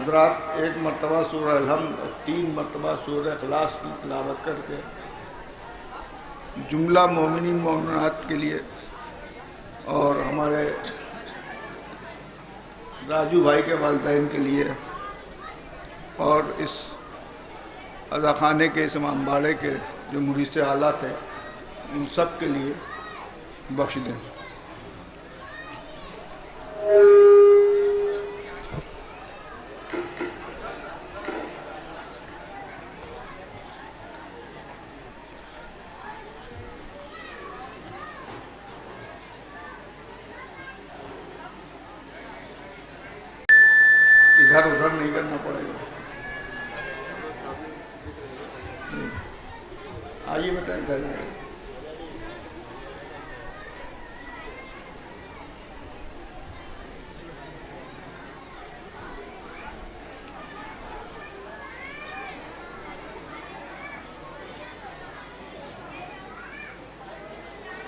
حضرات ایک مرتبہ سورہ الحمد اور 3 مرتبہ سورہ اخلاص کی تلاوت کر کے جملہ مومنین مومنات کے لیے اور ہمارے راجو بھائی کے والدین کے لیے اور اس عزا خانے کے اس امام باڑے کے جو مرید اعلیٰ تھے ان سب کے لیے بخش دیں۔ ادھر ادھر نہیں کرنا پڑے گا۔ آئیے بیٹا ادھر آئیے۔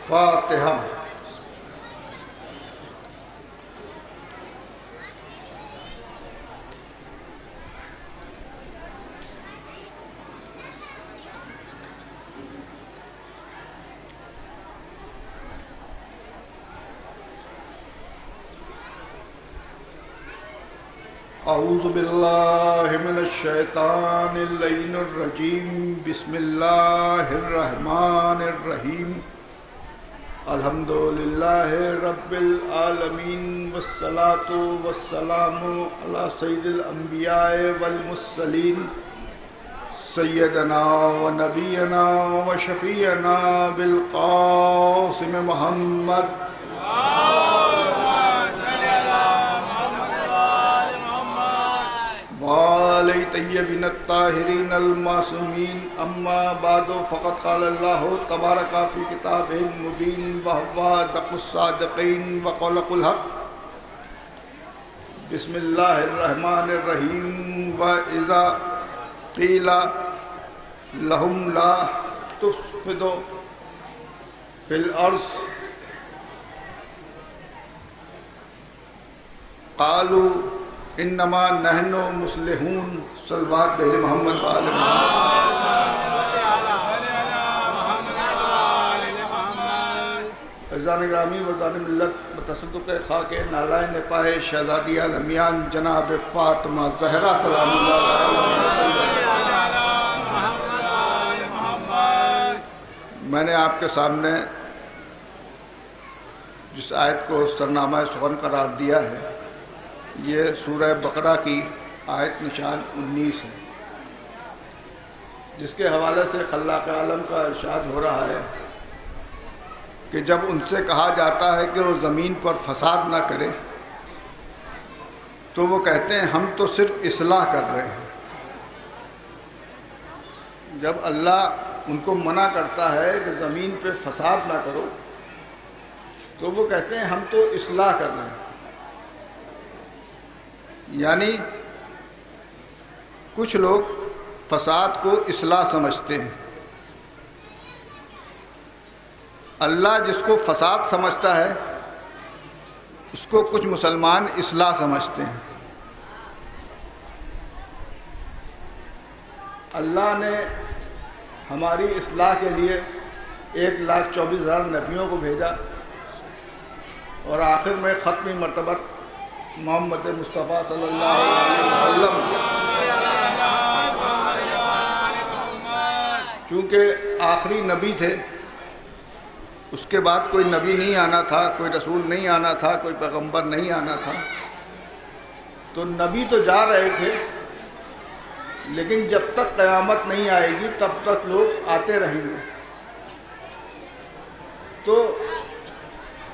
فاتحہ۔ اعوذ باللہ من الشیطان اللعین الرجیم، بسم اللہ الرحمن الرحیم، الحمدللہ رب العالمین، والصلاة والسلام علی سید الانبیاء والمرسلین، سیدنا و نبینا و شفیعنا بالقاسم محمد وآلہ طیبین الطاہرین المعصومین، اما بعد فقد قال اللہ تبارک فی کتابہ المبین وہو اصدق الصادقین وقول الحق۔ بسم اللہ الرحمن الرحیم، وَإِذَا قِيلَ لَهُمْ لَا تُفْسِدُوا فِي الْأَرْضِ قَالُوا انما نحن مصلحون۔ صلوات دہل محمد وآل محمد۔ عزیزان گرامی وزان ملت بتصدق خاک نالائن پائے شہزادیہ لمیان جناب فاطمہ زہرا سلام اللہ علیہ۔ میں نے آپ کے سامنے جس آیت کو سرنامہ سخن قرار دیا ہے یہ سورہ بقرہ کی آیت نشان 19 ہے، جس کے حوالے سے خلاق عالم کا ارشاد ہو رہا ہے کہ جب ان سے کہا جاتا ہے کہ وہ زمین پر فساد نہ کرے تو وہ کہتے ہیں ہم تو صرف اصلاح کر رہے ہیں۔ جب اللہ ان کو منع کرتا ہے کہ زمین پہ فساد نہ کرو تو وہ کہتے ہیں ہم تو اصلاح کر رہے ہیں، یعنی کچھ لوگ فساد کو اصلاح سمجھتے ہیں۔ اللہ جس کو فساد سمجھتا ہے اس کو کچھ مسلمان اصلاح سمجھتے ہیں۔ اللہ نے ہماری اصلاح کے لیے 1,24,000 نبیوں کو بھیجا اور آخر میں ختمی مرتبہ محمد مصطفیٰ صلی اللہ علیہ وسلم، چونکہ آخری نبی تھے، اس کے بعد کوئی نبی نہیں آنا تھا، کوئی رسول نہیں آنا تھا، کوئی پیغمبر نہیں آنا تھا، تو نبی تو جا رہے تھے لیکن جب تک قیامت نہیں آئے گی تب تک لوگ آتے رہیں گے۔ تو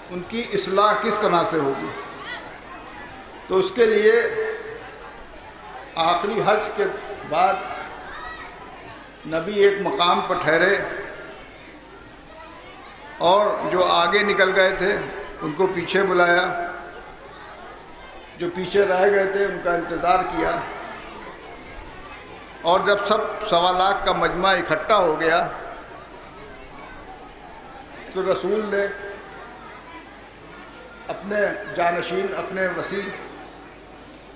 ان کی اصلاح کس طرح سے ہوگی؟ تو اس کے لیے آخری حج کے بعد نبی ایک مقام پر ٹھہرے اور جو آگے نکل گئے تھے ان کو پیچھے بلایا، جو پیچھے رہ گئے تھے ان کا انتظار کیا، اور جب سب 1.25 لاکھ کا مجمع اکٹھا ہو گیا تو رسول نے اپنے جانشین، اپنے وسیع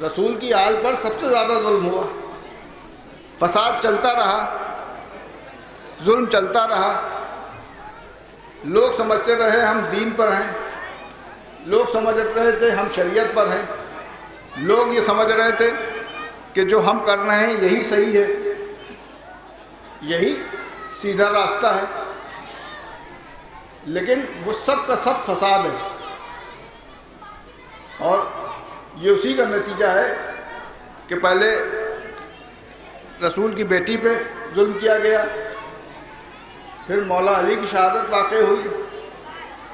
رسول کی آل پر سب سے زیادہ ظلم ہوا. فساد چلتا رہا, ظلم چلتا رہا. لوگ سمجھتے رہے ہم دین پر ہیں, لوگ سمجھ رہے تھے ہم شریعت پر ہیں, لوگ یہ سمجھ رہے تھے کہ جو ہم کر رہے ہیں یہی صحیح ہے, یہی سیدھا راستہ ہے. لیکن وہ سب کا سب فساد ہے, اور یہ اسی کا نتیجہ ہے کہ پہلے رسول کی بیٹی پہ ظلم کیا گیا, پھر مولا علی کی شہادت واقع ہوئی,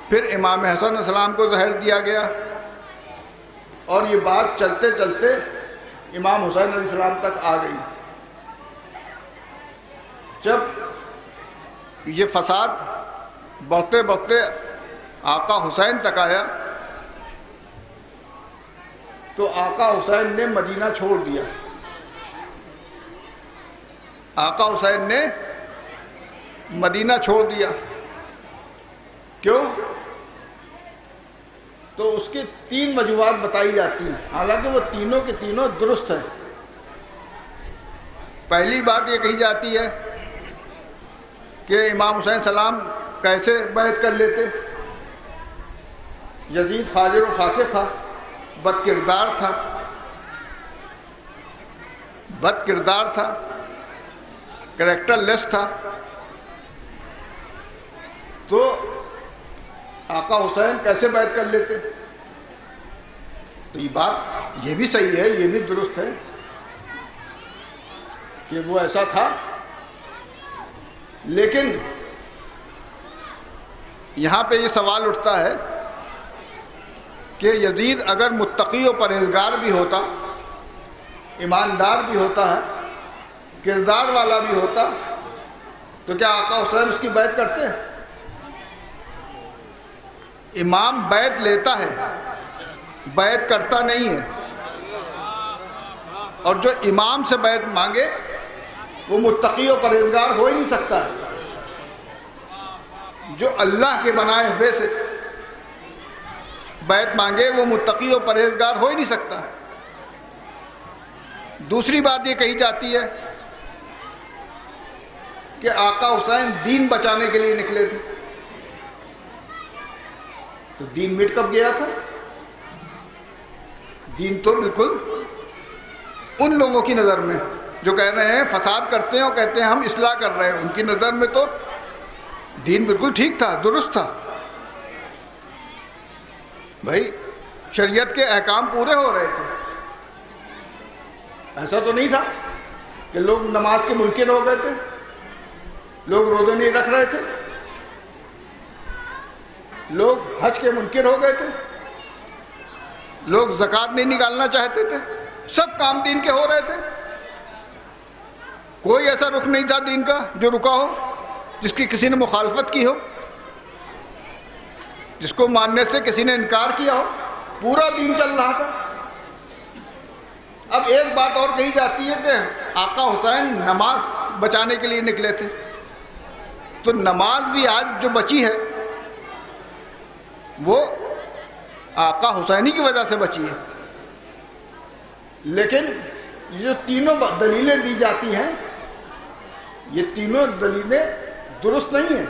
پھر امام حسن علیہ السلام کو زہر دیا گیا, اور یہ بات چلتے چلتے امام حسین علیہ السلام تک آ گئی. جب یہ فساد بڑھتے بڑھتے آقا حسین تک آیا تو آقا حسین نے مدینہ چھوڑ دیا. آقا حسین نے مدینہ چھوڑ دیا. کیوں؟ تو اس کی 3 وجوہات بتائی جاتی ہیں, حالانکہ وہ تینوں کے تینوں درست ہیں. پہلی بات یہ کہی جاتی ہے کہ امام حسین سلام کیسے بیعت کر لیتے. یزید فاجر و فاسق تھا, بد کردار تھا, کریکٹر لیس تھا. تو آقا حسین کیسے بیعت کر لیتے؟ تو یہ بات یہ بھی صحیح ہے, یہ بھی درست ہے کہ وہ ایسا تھا. لیکن یہاں پہ یہ سوال اٹھتا ہے کہ یزید اگر متقی و پرہیزگار بھی ہوتا, ایماندار بھی ہوتا ہے, کردار والا بھی ہوتا, تو کیا آقا حسین اس کی بیعت کرتے ہیں؟ امام بیعت لیتا ہے, بیعت کرتا نہیں ہے. اور جو امام سے بیعت مانگے وہ متقی و پرہیزگار ہو ہی نہیں سکتا. جو اللہ کے بنائے ہوئے سے بیعت مانگے وہ متقی و پرہیزگار ہو ہی نہیں سکتا. دوسری بات یہ کہی جاتی ہے کہ آقا حسین دین بچانے کے لیے نکلے تھے. تو دین مٹ کب گیا تھا؟ دین تو بالکل ان لوگوں کی نظر میں جو کہہ رہے ہیں فساد کرتے ہیں اور کہتے ہیں ہم اصلاح کر رہے ہیں, ان کی نظر میں تو دین بالکل ٹھیک تھا, درست تھا. بھائی شریعت کے احکام پورے ہو رہے تھے. ایسا تو نہیں تھا کہ لوگ نماز کے منکر ہو گئے تھے, لوگ روزے نہیں رکھ رہے تھے, لوگ حج کے منکر ہو گئے تھے, لوگ زکوٰۃ نہیں نکالنا چاہتے تھے. سب کام دین کے ہو رہے تھے. کوئی ایسا رکن نہیں تھا دین کا جو رکا ہو, جس کی کسی نے مخالفت کی ہو, جس کو ماننے سے کسی نے انکار کیا ہو. پورا دین چل رہا تھا. اب ایک بات اور کہی جاتی ہے کہ آقا حسین نماز بچانے کے لیے نکلے تھے. تو نماز بھی آج جو بچی ہے وہ آقا حسینی کی وجہ سے بچی ہے. لیکن یہ جو تینوں دلیلیں دی جاتی ہیں یہ تینوں دلیلیں درست نہیں ہیں.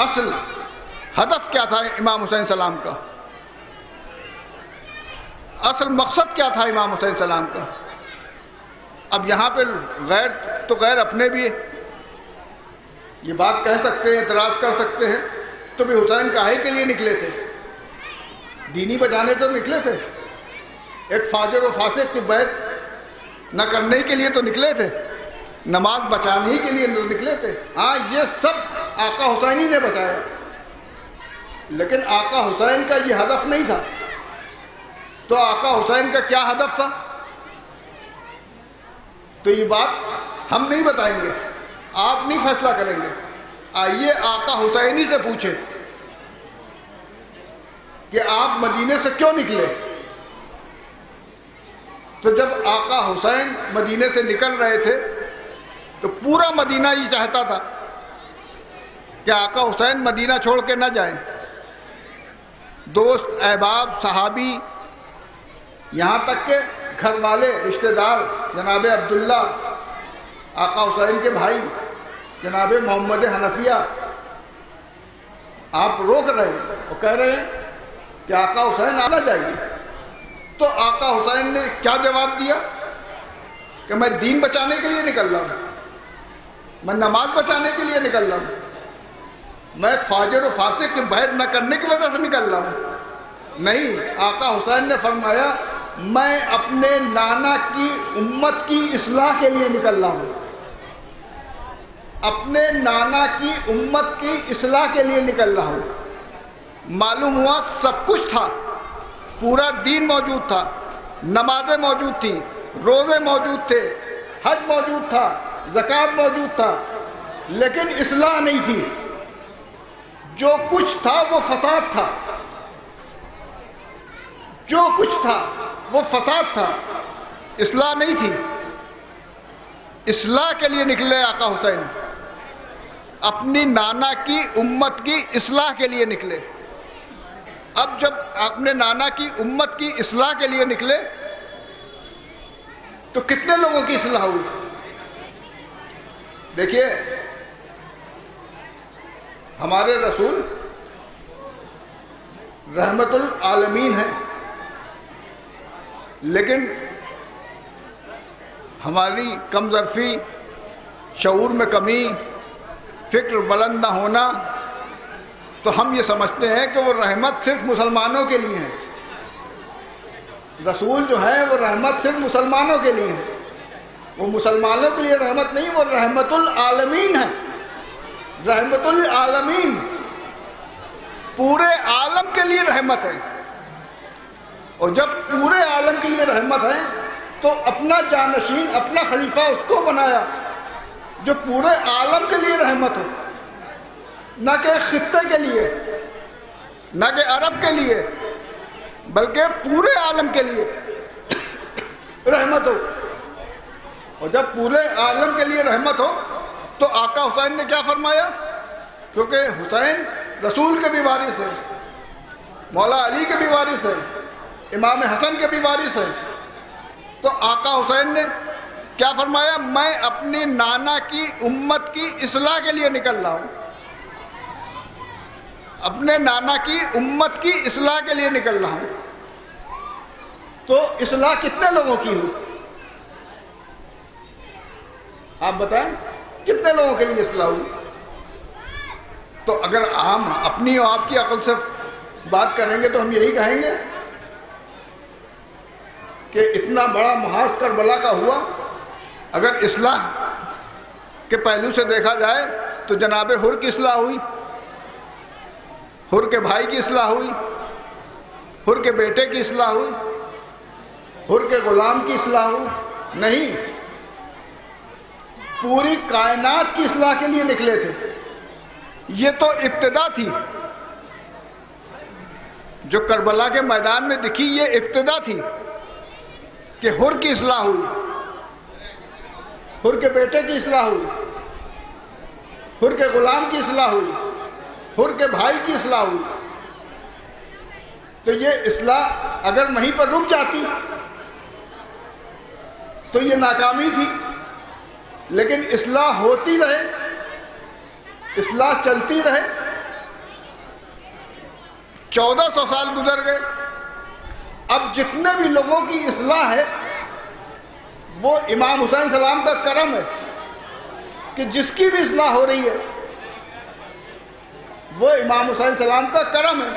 اصل ہدف کیا تھا امام حسین سلام کا؟ اصل مقصد کیا تھا امام حسین سلام کا؟ اب یہاں پہ غیر تو غیر اپنے بھی یہ بات کہہ سکتے ہیں, اعتراض کر سکتے ہیں, تو بھی حسین کاہے کے لیے نکلے تھے؟ دینی بچانے تو نکلے تھے. ایک فاجر و فاسق کی بیعت نہ کرنے کے لیے تو نکلے تھے, نماز بچانے ہی کے لیے نکلے تھے. ہاں یہ سب آقا حسین ہی نے بچایا, لیکن آقا حسین کا یہ ہدف نہیں تھا. تو آقا حسین کا کیا ہدف تھا؟ تو یہ بات ہم نہیں بتائیں گے, آپ نہیں فیصلہ کریں گے. آئیے آقا حسینی سے پوچھیں کہ آپ مدینے سے کیوں نکلے؟ تو جب آقا حسین مدینے سے نکل رہے تھے تو پورا مدینہ یہ چاہتا تھا کہ آقا حسین مدینہ چھوڑ کے نہ جائیں. دوست احباب صحابی یہاں تک کہ گھر والے رشتہ دار جناب عبداللہ آقا حسین کے بھائی جناب محمد حنفیہ آپ روک رہے ہیں اور کہہ رہے ہیں کہ آقا حسین آنا چاہیے. تو آقا حسین نے کیا جواب دیا کہ میں دین بچانے کے لیے نکل رہا ہوں, میں نماز بچانے کے لیے نکل رہا ہوں, میں فاجر و فاسق کے بیعت نہ کرنے کی وجہ سے نکل رہا ہوں. نہیں, آقا حسین نے فرمایا میں اپنے نانا کی امت کی اصلاح کے لیے نکل رہا ہوں, اپنے نانا کی امت کی اصلاح کے لیے نکل رہا ہوں. معلوم ہوا سب کچھ تھا, پورا دین موجود تھا, نمازیں موجود تھیں, روزے موجود تھے, حج موجود تھا, زکوٰۃ موجود تھا, لیکن اصلاح نہیں تھی. جو کچھ تھا وہ فساد تھا, جو کچھ تھا وہ فساد تھا, اصلاح نہیں تھی. اصلاح کے لیے نکلے آقا حسین, اپنی نانا کی امت کی اصلاح کے لیے نکلے. اب جب اپنے نانا کی امت کی اصلاح کے لیے نکلے تو کتنے لوگوں کی اصلاح ہوئی؟ دیکھیے, ہمارے رسول رحمت العالمین ہیں, لیکن ہماری کم ظرفی, شعور میں کمی, فکر بلند نہ ہونا, تو ہم یہ سمجھتے ہیں کہ وہ رحمت صرف مسلمانوں کے لیے ہے. رسول جو ہیں وہ رحمت صرف مسلمانوں کے لیے ہیں. وہ مسلمانوں کے لیے رحمت نہیں, وہ رحمت العالمین ہے. رحمت العالمین پورے عالم کے لیے رحمت ہے. اور جب پورے عالم کے لیے رحمت ہے تو اپنا جانشین, اپنا خلیفہ اس کو بنایا جو پورے عالم کے لیے رحمت ہو, نہ کہ خطے کے لیے, نہ کہ عرب کے لیے, بلکہ پورے عالم کے لیے رحمت ہو. اور جب پورے عالم کے لیے رحمت ہو تو آقا حسین نے کیا فرمایا؟ کیونکہ حسین رسول کے بھی وارث ہیں, مولا علی کے بھی وارث ہیں, امام حسن کے بھی وارث ہیں. تو آقا حسین نے کیا فرمایا؟ میں اپنی نانا کی امت کی اصلاح کے لیے نکل رہا ہوں, اپنے نانا کی امت کی اصلاح کے لیے نکل رہا ہوں. تو اصلاح کتنے لوگوں کی ہوئی؟ آپ بتائیں کتنے لوگوں کے لیے اصلاح ہوئی؟ تو اگر ہم اپنی اور آپ کی عقل سے بات کریں گے تو ہم یہی کہیں گے کہ اتنا بڑا محاذ کربلا کا ہوا, اگر اصلاح کے پہلو سے دیکھا جائے تو جناب حر کی اصلاح ہوئی, حر کے بھائی کی اصلاح ہوئی, حر کے بیٹے کی اصلاح ہوئی, حر کے غلام کی اصلاح ہوئی. نہیں, پوری کائنات کی اصلاح کے لیے نکلے تھے. یہ تو ابتدا تھی, جو کربلا کے میدان میں دکھی یہ ابتدا تھی کہ حر کی اصلاح ہوئی, حر کے بیٹے کی اصلاح ہوئی, حر کے غلام کی اصلاح ہوئی, حر کے بھائی کی اصلاح ہوئی. تو یہ اصلاح اگر وہیں پر رک جاتی تو یہ ناکامی تھی, لیکن اصلاح ہوتی رہے, اصلاح چلتی رہے. 1400 سال گزر گئے. اب جتنے بھی لوگوں کی اصلاح ہے وہ امام حسین سلام کا کرم ہے کہ جس کی بھی اصلاح ہو رہی ہے وہ امام حسین سلام کا کرم ہے.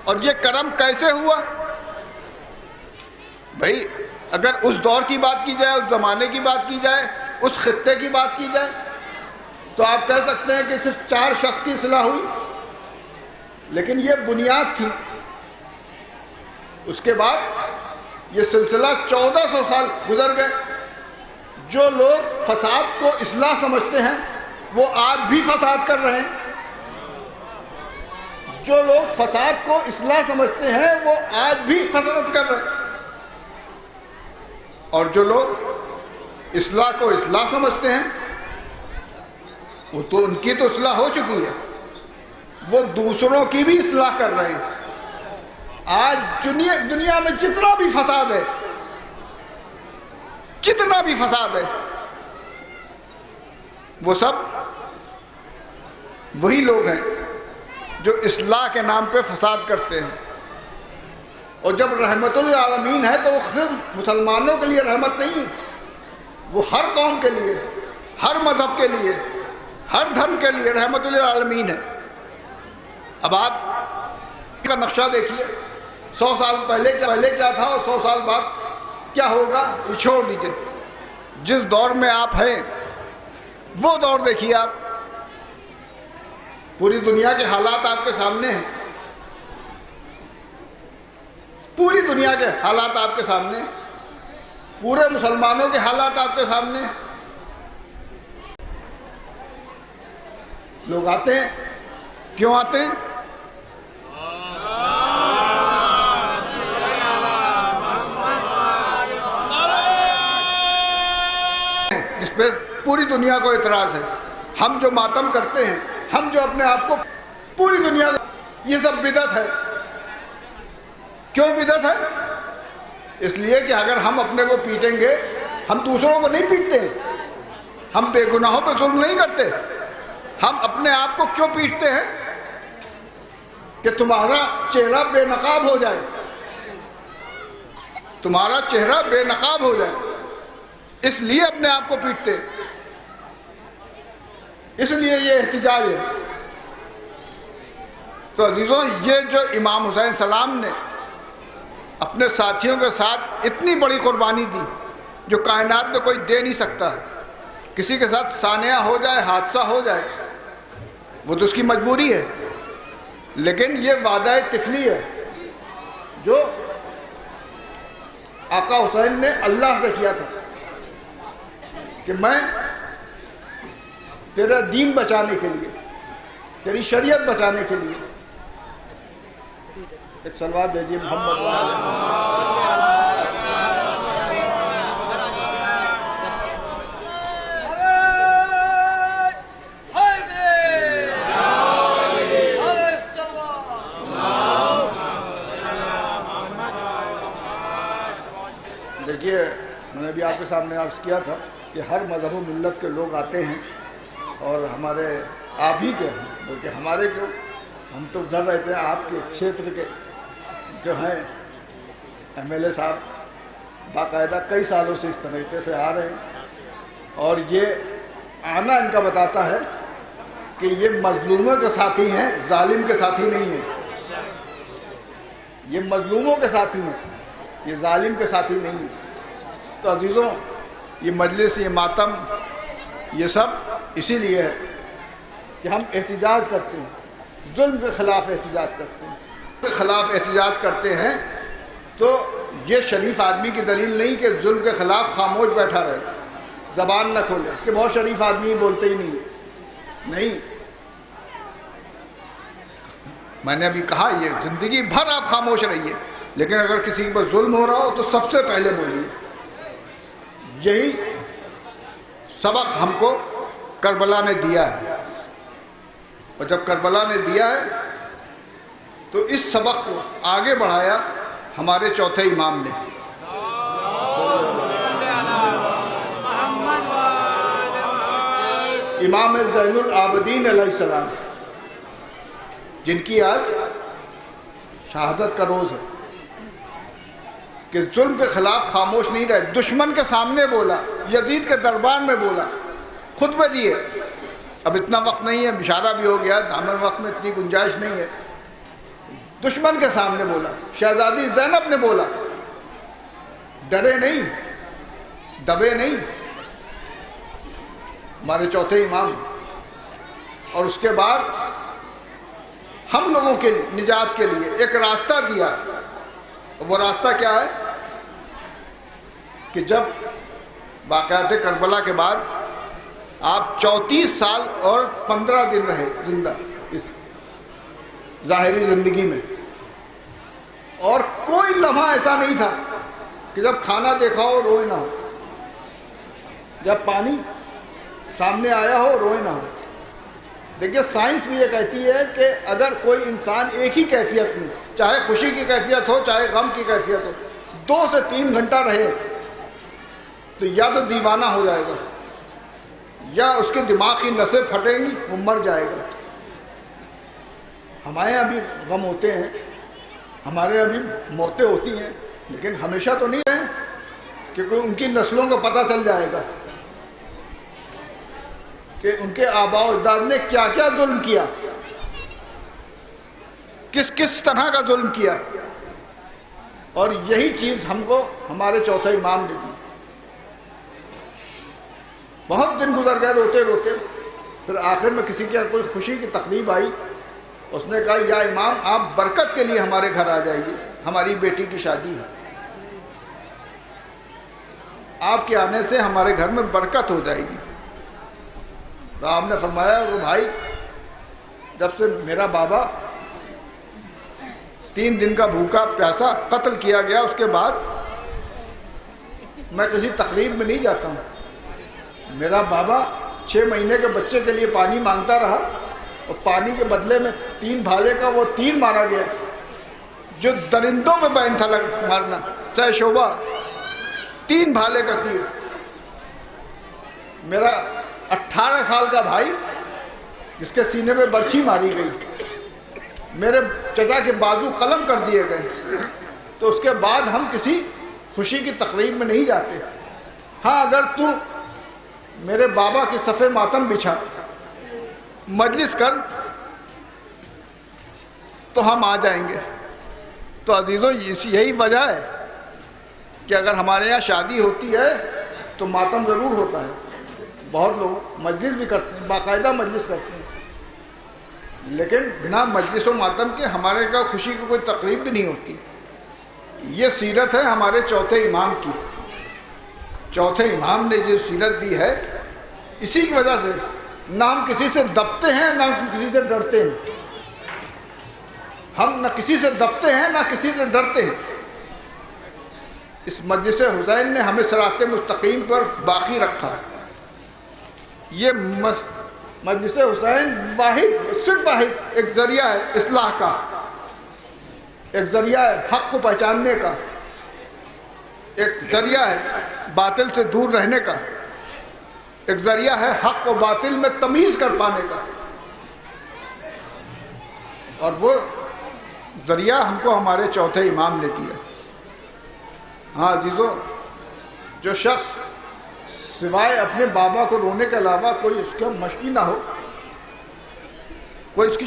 اور یہ کرم کیسے ہوا؟ بھائی اگر اس دور کی بات کی جائے, اس زمانے کی بات کی جائے, اس خطے کی بات کی جائے تو آپ کہہ سکتے ہیں کہ صرف 4 شخص کی اصلاح ہوئی, لیکن یہ بنیاد تھی. اس کے بعد یہ سلسلہ 1400 سال گزر گئے. جو لوگ فساد کو اصلاح سمجھتے ہیں وہ آج بھی فساد کر رہے ہیں, جو لوگ فساد کو اصلاح سمجھتے ہیں وہ آج بھی فساد کر رہے ہیں, اور جو لوگ اصلاح کو اصلاح سمجھتے ہیں وہ تو ان کی تو اصلاح ہو چکی ہے. وہ دوسروں کی بھی اصلاح کر رہے ہیں. آج دنیا میں جتنا بھی فساد ہے، جتنا بھی فساد ہے، وہ سب وہی لوگ ہیں جو اصلاح کے نام پہ فساد کرتے ہیں. اور جب رحمت للعالمین ہے تو وہ صرف مسلمانوں کے لیے رحمت نہیں ہے، وہ ہر قوم کے لیے، ہر مذہب کے لیے، ہر دھرم کے لیے رحمت للعالمین ہے. اب آپ کا نقشہ دیکھیے، 100 سال پہلے کیا تھا اور 100 سال بعد کیا ہوگا یہ چھوڑ دیجیے. جس دور میں آپ ہیں وہ دور دیکھیے. آپ پوری دنیا کے حالات آپ کے سامنے ہیں، پوری دنیا کے حالات آپ کے سامنے، پورے مسلمانوں کے حالات آپ کے سامنے. لوگ آتے ہیں، کیوں آتے ہیں؟ جس پہ پوری دنیا کو اعتراض ہے. ہم جو ماتم کرتے ہیں، ہم جو اپنے آپ کو پوری دنیا کو، یہ سب بدعت ہے. کیوں بدعت ہے؟ اس لیے کہ اگر ہم اپنے کو پیٹیں گے، ہم دوسروں کو نہیں پیٹتے، ہم بے گناہوں پہ ظلم نہیں کرتے. ہم اپنے آپ کو کیوں پیٹتے ہیں؟ کہ تمہارا چہرہ بے نقاب ہو جائے، تمہارا چہرہ بے نقاب ہو جائے، اس لیے اپنے آپ کو پیٹتے. اس لیے یہ احتجاج ہے. تو عزیزوں، یہ جو امام حسین سلام نے اپنے ساتھیوں کے ساتھ اتنی بڑی قربانی دی جو کائنات میں کوئی دے نہیں سکتا. کسی کے ساتھ سانحہ ہو جائے، حادثہ ہو جائے، وہ تو اس کی مجبوری ہے، لیکن یہ وعدہ طفلی ہے جو آقا حسین نے اللہ سے کیا تھا کہ میں تیرا دین بچانے کے لیے، تیری شریعت بچانے کے لیے. ایک صلوات بھیجیے محمد دیکھیے، میں نے بھی آپ کے سامنے عرض کیا تھا کہ ہر مذہب و ملت کے لوگ آتے ہیں، اور ہمارے آپ ہی کے، بلکہ ہمارے جو ہم تو ادھر رہتے ہیں، آپ کے چھیتر کے جو ہیں ایم ایل اے صاحب باقاعدہ کئی سالوں سے اس طریقے سے آ رہے ہیں، اور یہ آنا ان کا بتاتا ہے کہ یہ مظلوموں کے ساتھی ہیں، ظالم کے ساتھی نہیں ہیں. یہ مظلوموں کے ساتھی ہیں، یہ ظالم کے ساتھی نہیں ہیں. تو عزیزوں، یہ مجلس، یہ ماتم، یہ سب اسی لیے ہے کہ ہم احتجاج کرتے ہیں، ظلم کے خلاف احتجاج کرتے ہیں. خلاف احتجاج کرتے ہیں تو یہ شریف آدمی کی دلیل نہیں کہ ظلم کے خلاف خاموش بیٹھا رہے، زبان نہ کھولے کہ بہت شریف آدمی بولتے ہی نہیں. میں نے ابھی کہا یہ زندگی بھر آپ خاموش رہیے، لیکن اگر کسی پر ظلم ہو رہا ہو تو سب سے پہلے بولیے. یہی سبق ہم کو کربلا نے دیا ہے، اور جب کربلا نے دیا ہے تو اس سبق کو آگے بڑھایا ہمارے چوتھے امام نے. امام زین العابدین علیہ السلام، جن کی آج شہادت کا روز ہے، کہ ظلم کے خلاف خاموش نہیں رہے. دشمن کے سامنے بولا، یزید کے دربار میں بولا، خطبے دیے. اب اتنا وقت نہیں ہے، بشارہ بھی ہو گیا، دامن وقت میں اتنی گنجائش نہیں ہے. دشمن کے سامنے بولا، شہزادی زینب نے بولا، ڈرے نہیں، دبے نہیں. ہمارے چوتھے امام. اور اس کے بعد ہم لوگوں کے نجات کے لیے ایک راستہ دیا. وہ راستہ کیا ہے کہ جب واقعات کربلا کے بعد آپ 34 سال اور 15 دن رہے زندہ اس ظاہری زندگی میں، اور کوئی لمحہ ایسا نہیں تھا کہ جب کھانا دیکھا ہو روئے نہ ہو، جب پانی سامنے آیا ہو روئے نہ ہو. دیکھیے سائنس بھی یہ کہتی ہے کہ اگر کوئی انسان ایک ہی کیفیت میں، چاہے خوشی کی کیفیت ہو چاہے غم کی کیفیت ہو، 2 سے 3 گھنٹہ رہے تو یا تو دیوانہ ہو جائے گا یا اس کے دماغ کی نسیں پھٹیں گی، وہ مر جائے گا۔ ہمارے یہاں بھی غم ہوتے ہیں، ہمارے یہاں بھی موتیں ہوتی ہیں، لیکن ہمیشہ تو نہیں رہیں کہ کوئی ان کی نسلوں کو پتہ چل جائے گا کہ ان کے آباء و اجداد نے کیا کیا ظلم کیا، کس کس طرح کا ظلم کیا، اور یہی چیز ہم کو ہمارے چوتھے امام نے دی۔ بہت دن گزر گئے روتے روتے، پھر آخر میں کسی کے کوئی خوشی کی تقریب آئی، اس نے کہا یا امام آپ برکت کے لیے ہمارے گھر آ جائیے، ہماری بیٹی کی شادی ہے، آپ کے آنے سے ہمارے گھر میں برکت ہو جائے گی۔ تو آپ نے فرمایا وہ بھائی، جب سے میرا بابا 3 دن کا بھوکا پیاسا قتل کیا گیا، اس کے بعد میں کسی تقریب میں نہیں جاتا ہوں۔ میرا بابا 6 مہینے کے بچے کے لیے پانی مانگتا رہا، اور پانی کے بدلے میں 3 بھالے کا وہ تیر مارا گیا جو درندوں میں بین تھا مارنا، سہ شعبہ 3 بھالے کا تیر۔ میرا 18 سال کا بھائی جس کے سینے میں برچھی ماری گئی، میرے چچا کے بازو قلم کر دیے گئے، تو اس کے بعد ہم کسی خوشی کی تقریب میں نہیں جاتے۔ ہاں اگر تو میرے بابا کی صف ماتم بچھا، مجلس کر، تو ہم آ جائیں گے۔ تو عزیزو یہی وجہ ہے کہ اگر ہمارے یہاں شادی ہوتی ہے تو ماتم ضرور ہوتا ہے، بہت لوگ مجلس بھی کرتے ہیں، باقاعدہ مجلس کرتے ہیں، لیکن بنا مجلس و ماتم کے ہمارے کا خوشی کی کوئی تقریب بھی نہیں ہوتی۔ یہ سیرت ہے ہمارے چوتھے امام کی۔ چوتھے امام نے جو سیرت دی ہے، اسی کی وجہ سے نہ ہم کسی سے دبتے ہیں نہ کسی سے ڈرتے ہیں۔ ہم نہ کسی سے دبتے ہیں نہ کسی سے ڈرتے ہیں۔ اس مجلس حسین نے ہمیں صراط مستقیم پر باقی رکھا۔ یہ مجلس حسین صرف واحد ایک ذریعہ ہے اصلاح کا، ایک ذریعہ ہے حق کو پہچاننے کا، ایک ذریعہ ہے باطل سے دور رہنے کا، ایک ذریعہ ہے حق و باطل میں تمیز کر پانے کا، اور وہ ذریعہ ہم کو ہمارے چوتھے امام نے دیا۔ ہاں عزیزو، جو شخص سوائے اپنے بابا کو رونے کے علاوہ کوئی اس کا مشقی نہ ہو، کوئی اس کی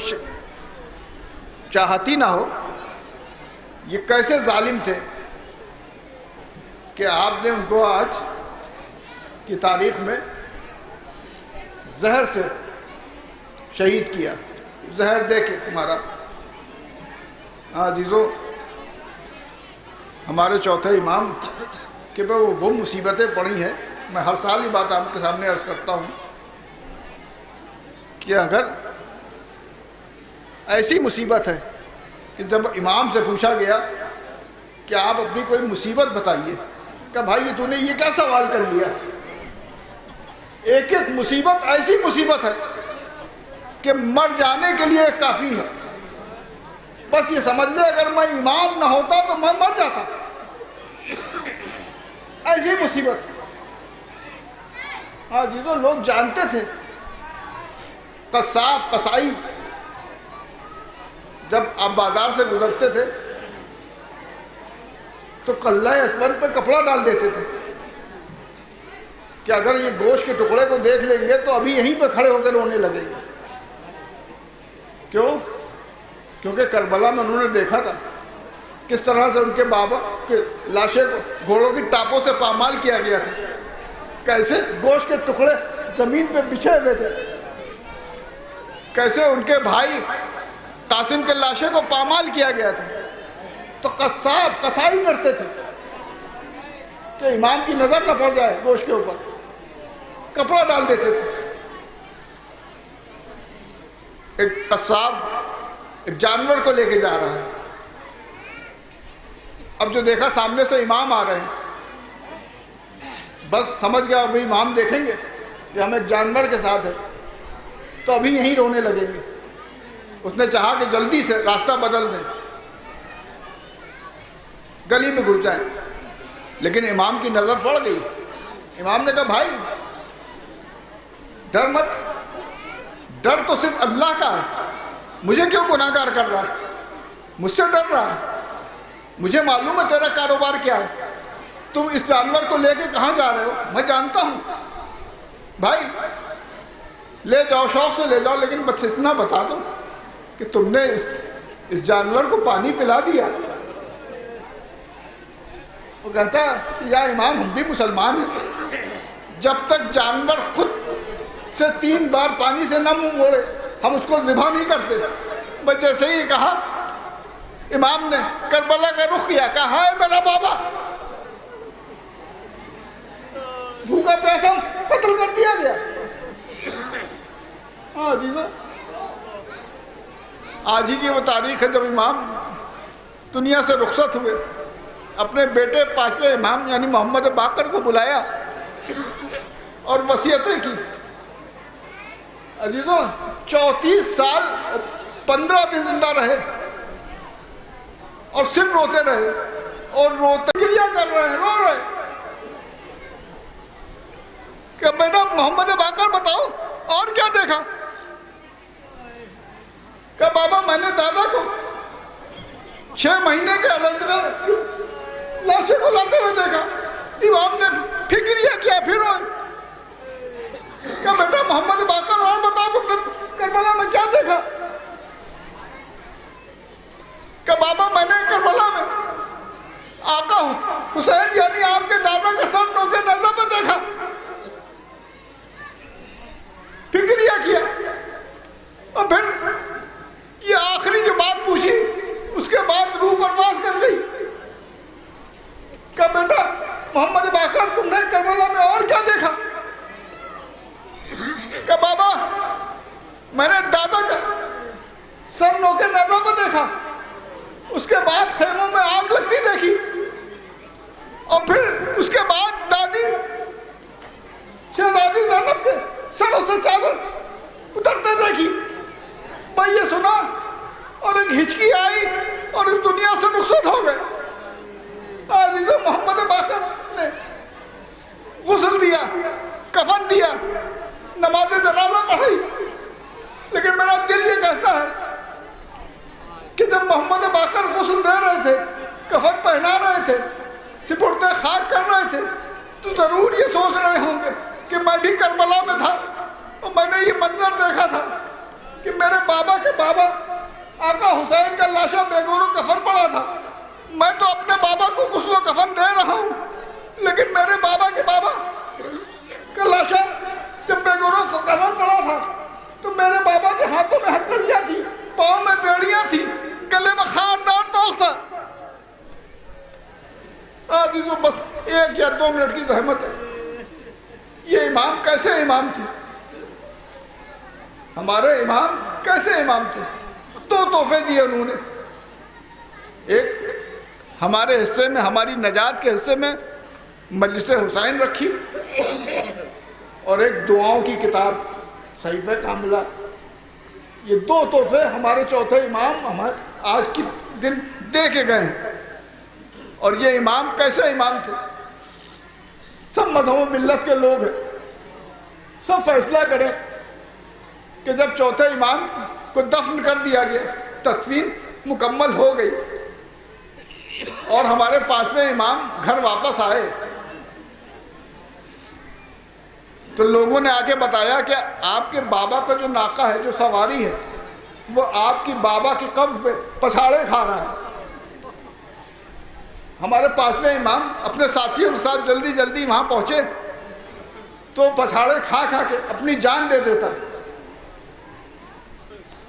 چاہتی نہ ہو، یہ کیسے ظالم تھے کہ آپ نے ان کو آج کی تاریخ میں زہر سے شہید کیا، زہر دے کے مارا۔ ہاں عزیزو، ہمارے چوتھے امام کہ وہ مصیبتیں پڑی ہیں، میں ہر سال یہ بات آپ کے سامنے عرض کرتا ہوں کہ اگر ایسی مصیبت ہے کہ جب امام سے پوچھا گیا کہ آپ اپنی کوئی مصیبت بتائیے، کہ بھائی تو نے یہ کیا سوال کر لیا، ایک ایک مصیبت ایسی مصیبت ہے کہ مر جانے کے لیے کافی ہے۔ بس یہ سمجھ لے اگر میں امام نہ ہوتا تو میں مر جاتا، ایسی مصیبت۔ ہاں جی، تو لوگ جانتے تھے قصاب قصائی جب آپ بازار سے گزرتے تھے تو کلہ اسور پہ کپڑا ڈال دیتے تھے کہ اگر یہ گوشت کے ٹکڑے کو دیکھ لیں گے تو ابھی یہیں پہ کھڑے ہو کر رونے لگیں گے۔ کیوں؟ کیونکہ کربلا میں انہوں نے دیکھا تھا کس طرح سے ان کے بابا کے لاشیں کو گھوڑوں کی ٹاپوں سے پامال کیا گیا تھا، کیسے گوشت کے ٹکڑے زمین پہ بچھے ہوئے تھے، کیسے ان کے بھائی قاسم کے لاشیں کو پامال کیا گیا تھا۔ تو قصاب قصائی کرتے تھے کہ امام کی نظر نہ پڑ جائے گوشت کے اوپر، کپڑا ڈال دیتے تھے۔ ایک قصاب ایک جانور کو لے کے جا رہا ہے، اب جو دیکھا سامنے سے امام آ رہے ہیں، بس سمجھ گیا ابھی امام دیکھیں گے کہ ہم ایک جانور کے ساتھ ہیں، تو ابھی یہیں رونے لگیں گے. اس نے چاہا کہ جلدی سے راستہ بدل دیں, گلی میں گھس جائیں, لیکن امام کی نظر پڑ گئی. امام نے کہا بھائی ڈر مت, ڈر تو صرف اللہ کا ہے, مجھے کیوں گناہگار کر رہا ہے, مجھ سے ڈر رہا ہے, مجھے معلوم ہے تیرا کاروبار کیا ہے, تم اس جانور کو لے کے کہاں جا رہے ہو میں جانتا ہوں, بھائی لے جاؤ, شوق سے لے جاؤ, لیکن بس اتنا بتا دو کہ تم نے اس جانور کو پانی پلا دیا. وہ کہتا ہے کہ یا امام ہم بھی مسلمان ہیں, جب تک جانور خود سے 3 بار پانی سے نہ منہ موڑے ہم اس کو ذبح نہیں کرتے. بس جیسے ہی کہا امام نے کربلا کا رخ کیا, کہا ہائے میرا بابا, بھوکا پیاسا قتل کر دیا گیا. ہاں جی سر, آج ہی کی وہ تاریخ ہے جب امام دنیا سے رخصت ہوئے, اپنے بیٹے 5ویں امام یعنی محمد باقر کو بلایا اور وصیتیں کی. عزیزوں 34 سال 15 دن زندہ رہے اور صرف روتے رہے, اور روتے گریا کر رہے ہیں, رو رہے کہ بیٹا محمد باقر بتاؤ اور کیا دیکھا. کہ بابا میں نے دادا کو 6 مہینے کے علیحدہ لاشیں کو لاتے ہوئے دیکھا. امام نے فکریہ کیا, پھر کہ بیٹا محمد باقر اور بتاؤ تم نے کربلا میں کیا دیکھا. کہ بابا میں نے کربلا میں آقا حسین یعنی آپ کے دادا کے سر نوکے نظر پہ دیکھا. فکریہ کیا, اور پھر یہ آخری جو بات پوچھی اس کے بعد روح پرواز کر گئی. کہ بیٹا محمد باقر تم نے کربلا میں اور کیا دیکھا. کہ بابا میں نے دادا کا سر نوکے نیزہ پہ دیکھا, اس کے بعد خیموں میں آگ لگتی دیکھی, اور پھر اس کے بعد دادی شہزادی زینب کے سروں سے چادر اترتے دیکھی. میں یہ سنا اور ایک ہچکی آئی اور اس دنیا سے رخصت ہو گئے. عزیزو محمد باقر نے غسل دیا, کفن دیا, نماز جنازہ پڑھی, لیکن میرا دل یہ کہتا ہے کہ جب محمد باقر غسل دے رہے تھے, کفن پہنا رہے تھے, سپرد خاک کر رہے تھے, تو ضرور یہ سوچ رہے ہوں گے کہ میں بھی کربلا میں تھا اور میں نے یہ منظر دیکھا تھا کہ میرے بابا کے بابا آقا حسین کا لاشا بے گورو کفن پڑا تھا. میں تو اپنے بابا کو غسل و کفن دے رہا ہوں, لیکن میرے بابا کے بابا کا لاشا جب بے گورو کفن پڑا تھا تو میرے بابا کے ہاتھوں میں ہتھکڑیاں تھی, پاؤں میں بیڑیاں تھی, گلے میں خاندان توق تھا. عزیزو بس 1 یا 2 منٹ کی زحمت ہے. یہ امام کیسے امام تھے, ہمارے امام کیسے امام تھے. 2 تحفے دیے انہوں نے, ایک ہمارے حصے میں, ہماری نجات کے حصے میں مجلس حسین رکھی, اور ایک دعاؤں کی کتاب صحیفہ کاملہ. یہ 2 تحفے ہمارے چوتھے امام ہمارے آج کے دن دے کے گئے ہیں. اور یہ امام کیسے امام تھے. سب مذہب و ملت کے لوگ ہیں, سب فیصلہ کریں کہ جب چوتھے امام کو دفن کر دیا گیا, تدفین مکمل ہو گئی, اور ہمارے 5ویں امام گھر واپس آئے, تو لوگوں نے آ کے بتایا کہ آپ کے بابا کا جو ناقہ ہے, جو سواری ہے, وہ آپ کی بابا کی قبر پہ پچھاڑے کھا رہا ہے. ہمارے 5ویں امام اپنے ساتھیوں کے ساتھ جلدی جلدی وہاں پہنچے تو پچھاڑے کھا کھا کے اپنی جان دے دیتا.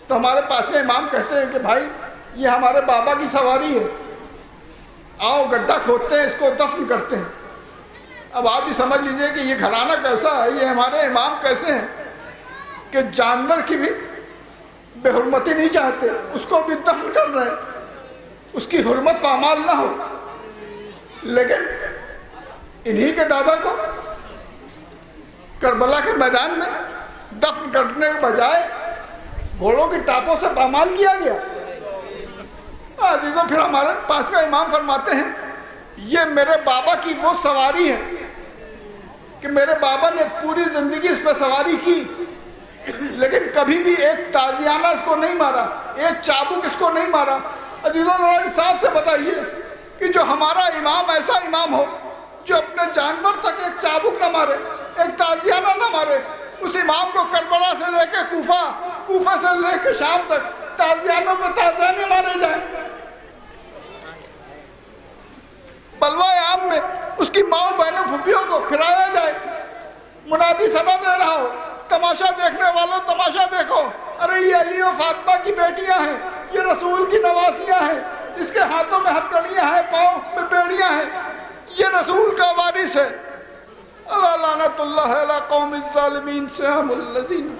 تو ہمارے 5ویں امام کہتے ہیں کہ بھائی یہ ہمارے بابا کی سواری ہے, آؤ گڈھا کھودتے ہیں, اس کو دفن کرتے ہیں. اب آپ بھی سمجھ لیجئے کہ یہ گھرانہ کیسا ہے, یہ ہمارے امام کیسے ہیں کہ جانور کی بھی بے حرمتی نہیں چاہتے, اس کو بھی دفن کر رہے ہیں, اس کی حرمت پامال نہ ہو. لیکن انہی کے دادا کو کربلا کے میدان میں دفن کرنے کے بجائے گھوڑوں کی ٹاپوں سے پامال کیا گیا۔ عزیزوں پھر ہمارے پانچواں امام فرماتے ہیں یہ میرے بابا کی وہ سواری ہے کہ میرے بابا نے پوری زندگی اس پہ سواری کی، لیکن کبھی بھی ایک تازیانہ اس کو نہیں مارا، ایک چابک اس کو نہیں مارا۔ عزیزوں ذرا انصاف سے بتائیے کہ جو ہمارا امام ایسا امام ہو جو اپنے جانور تک ایک چابک نہ مارے، ایک تازیانہ نہ مارے، اس امام کو کربلا سے لے کے کوفہ سے لے کے شام تک تازیانوں پہ تازیانے مارے جائیں، بلوہ عام میں اس کی ماں بہنوں پھوپھیوں کو پھرایا جائے، منادی صدا دے رہا ہو، تماشا دیکھنے والوں تماشا دیکھو، ارے یہ علی و فاطمہ کی بیٹیاں ہیں، یہ رسول کی نواسیاں ہیں، اس کے ہاتھوں میں ہتکڑیاں ہیں، پاؤں میں بیڑیاں ہیں، یہ رسول کا وارث ہے۔ اللہ لعنت اللہ علی قوم الظالمین سے ہم الذین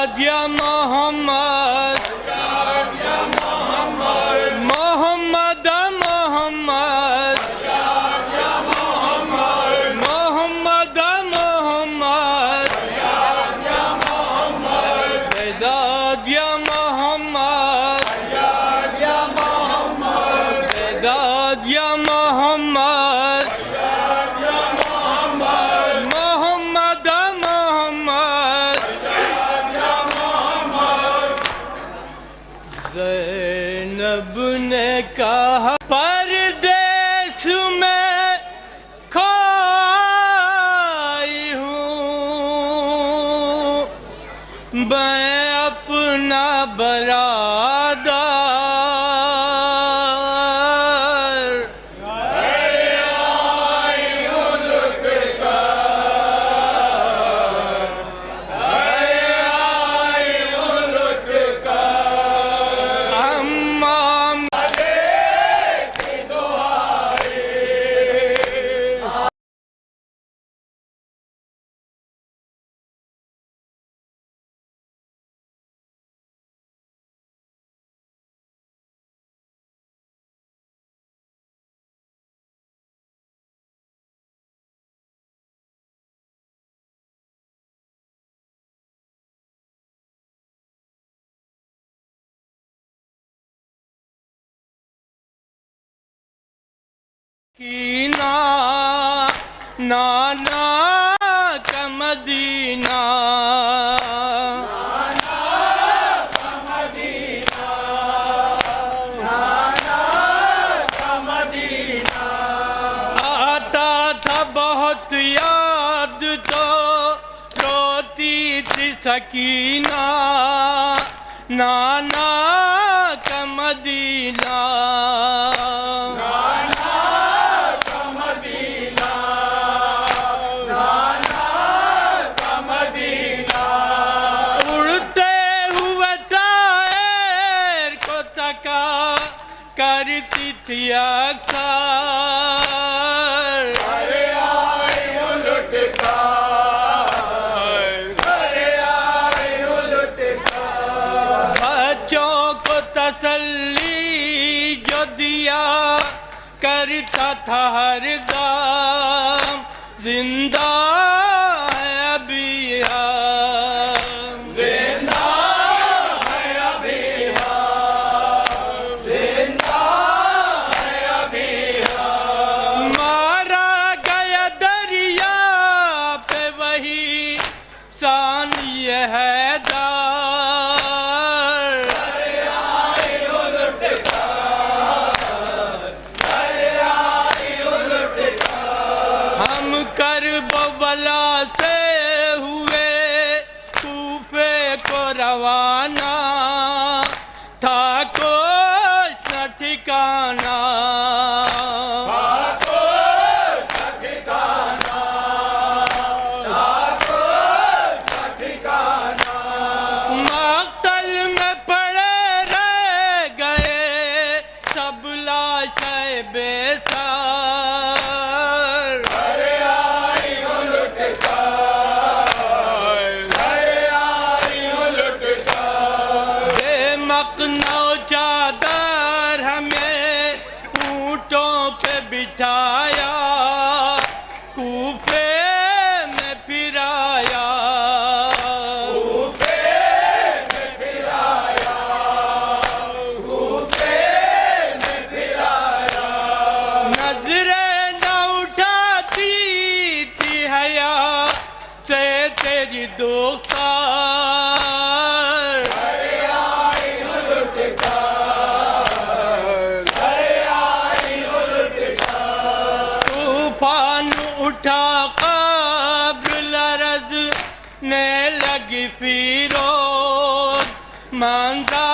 سجاد یا محمد محمد محمد محمد محمد سجاد یا محمد سجاد یا محمد محمد محمد زینب نے کہا پردیس میں کھائی ہوں میں اپنا برادر کینا نانا کا مدینہ آتا تھا بہت یاد تو روتی تھی سکینہ نانا کا مدینہ کرتی تھی اکثر ارے آئی لٹ کر ارے آئی لٹ کر بچوں کو تسلی جو دیا کرتا تھا ہر دم زندہ ہے ابھی روانہ تھا کچھ نہ ٹھکانا مقتل میں پڑے رہ گئے سب لاشیں بے سر ارے آئی لٹ مقنع چادر ہمیں اونٹوں پہ بٹھایا کوفے میں پھرایا نظریں نہ اٹھاتی تھی حیا سے تیری دختار اٹھا قبر لرزنے لگی فیروز منظر